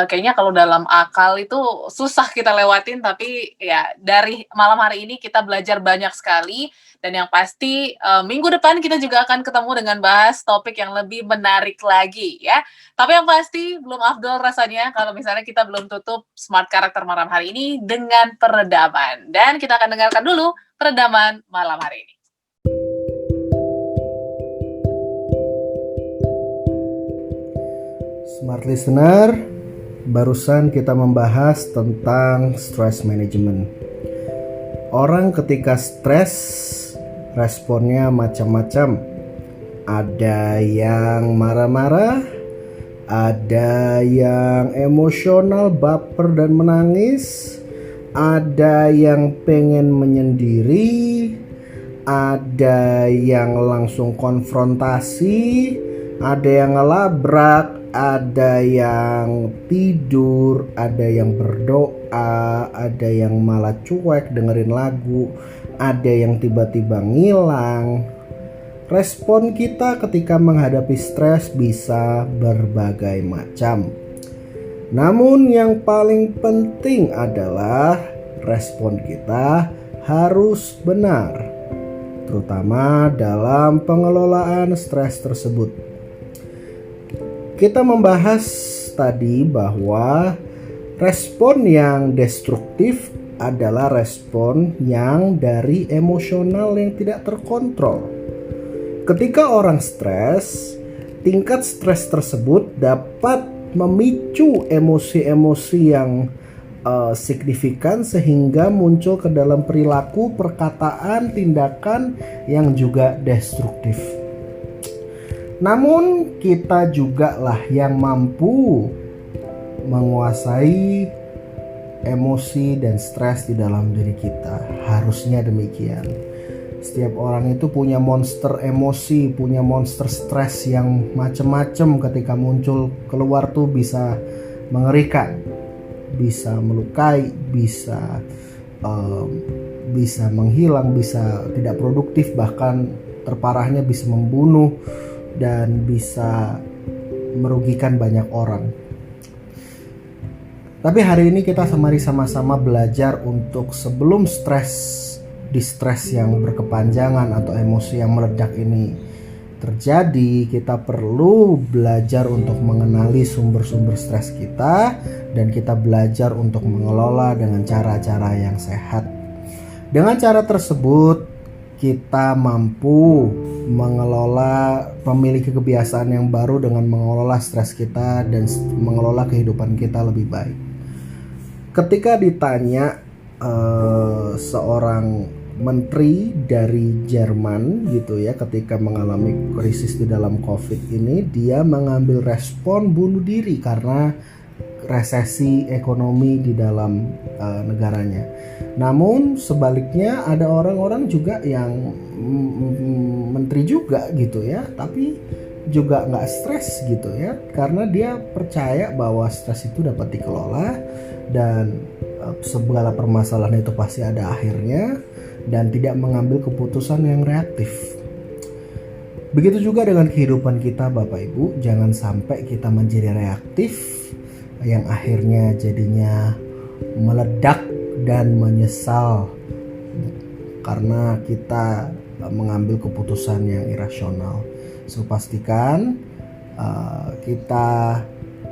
Speaker 2: kayaknya kalau dalam akal itu susah kita lewatin, tapi ya dari malam hari ini kita belajar banyak sekali. Dan yang pasti minggu depan kita juga akan ketemu dengan bahas topik yang lebih menarik lagi ya. Tapi yang pasti belum afdol rasanya kalau misalnya kita belum tutup Smart Karakter malam hari ini dengan peredaman. Dan kita akan dengarkan dulu peredaman malam hari ini.
Speaker 3: Smart Listener, barusan kita membahas tentang stress management. Orang ketika stres, responnya macam-macam. Ada yang marah-marah, ada yang emosional, baper dan menangis, ada yang pengen menyendiri, ada yang langsung konfrontasi, ada yang ngelabrak, ada yang tidur, ada yang berdoa, ada yang malah cuek dengerin lagu, ada yang tiba-tiba ngilang. Respon kita ketika menghadapi stres bisa berbagai macam. Namun yang paling penting adalah respon kita harus benar, terutama dalam pengelolaan stres tersebut. Kita membahas tadi bahwa respon yang destruktif adalah respon yang dari emosional yang tidak terkontrol. Ketika orang stres,
Speaker 5: tingkat stres tersebut dapat memicu emosi-emosi yang signifikan sehingga muncul ke dalam perilaku, perkataan, tindakan yang juga destruktif. Namun kita juga lah yang mampu menguasai emosi dan stres di dalam diri kita. Harusnya demikian. Setiap orang itu punya monster emosi, punya monster stres yang macam-macam, ketika muncul keluar tuh bisa mengerikan, bisa melukai, bisa menghilang, bisa tidak produktif, bahkan terparahnya bisa membunuh dan bisa merugikan banyak orang. Tapi hari ini kita mari sama-sama belajar untuk sebelum distress yang berkepanjangan atau emosi yang meledak ini terjadi, kita perlu belajar untuk mengenali sumber-sumber stres kita, dan kita belajar untuk mengelola dengan cara-cara yang sehat. Dengan cara tersebut kita mampu memiliki kebiasaan yang baru dengan mengelola stres kita dan mengelola kehidupan kita lebih baik. Ketika ditanya seorang menteri dari Jerman gitu ya, ketika mengalami krisis di dalam COVID ini, dia mengambil respon bunuh diri karena resesi ekonomi di dalam negaranya. Namun sebaliknya ada orang-orang juga yang menteri juga gitu ya, tapi juga nggak stres gitu ya, karena dia percaya bahwa stres itu dapat dikelola dan segala permasalahan itu pasti ada akhirnya, dan tidak mengambil keputusan yang reaktif. Begitu juga dengan kehidupan kita Bapak Ibu, jangan sampai kita menjadi reaktif yang akhirnya jadinya meledak dan menyesal karena kita mengambil keputusan yang irasional. So pastikan kita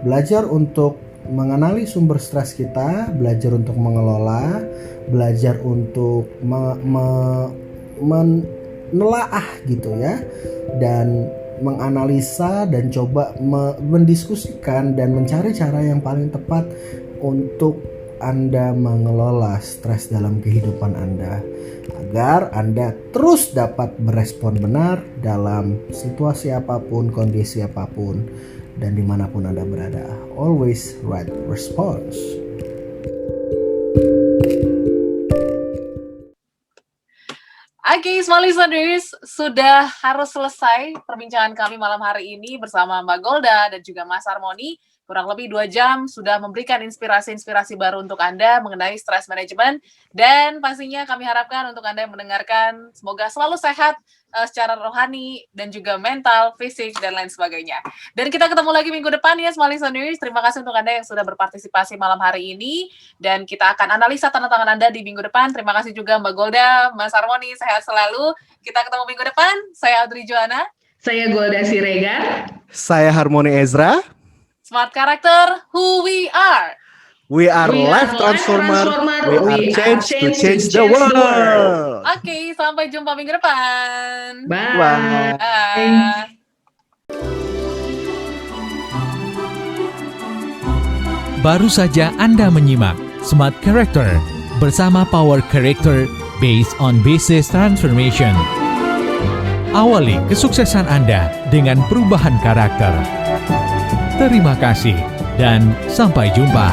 Speaker 5: belajar untuk mengenali sumber stres kita, belajar untuk mengelola, belajar untuk menelaah gitu ya, dan menganalisa dan coba mendiskusikan dan mencari cara yang paling tepat untuk Anda mengelola stres dalam kehidupan Anda, agar Anda terus dapat berespon benar dalam situasi apapun, kondisi apapun, dan dimanapun Anda berada. Always right response.
Speaker 2: Oke, small listeners, sudah harus selesai perbincangan kami malam hari ini bersama Mbak Golda dan juga Mas Harmony. Kurang lebih 2 jam sudah memberikan inspirasi-inspirasi baru untuk Anda mengenai stress management, dan pastinya kami harapkan untuk Anda yang mendengarkan semoga selalu sehat secara rohani dan juga mental, fisik, dan lain sebagainya. Dan kita ketemu lagi minggu depan ya, small listeners. Terima kasih untuk Anda yang sudah berpartisipasi malam hari ini, dan kita akan analisa tanda tangan Anda di minggu depan. Terima kasih juga Mbak Golda, Mas Harmony, sehat selalu. Kita ketemu minggu depan. Saya Audrey Joanna.
Speaker 4: Saya Golda Siregar.
Speaker 3: Saya Harmony Ezra.
Speaker 2: Smart Character, who we are.
Speaker 3: We are life transformer. We are change to change the world.
Speaker 2: Oke, sampai jumpa minggu depan.
Speaker 4: Bye.
Speaker 2: Bye.
Speaker 1: Baru saja Anda menyimak Smart Character bersama Power Character based on Business Transformation. Awali kesuksesan Anda dengan perubahan karakter. Terima kasih dan sampai jumpa.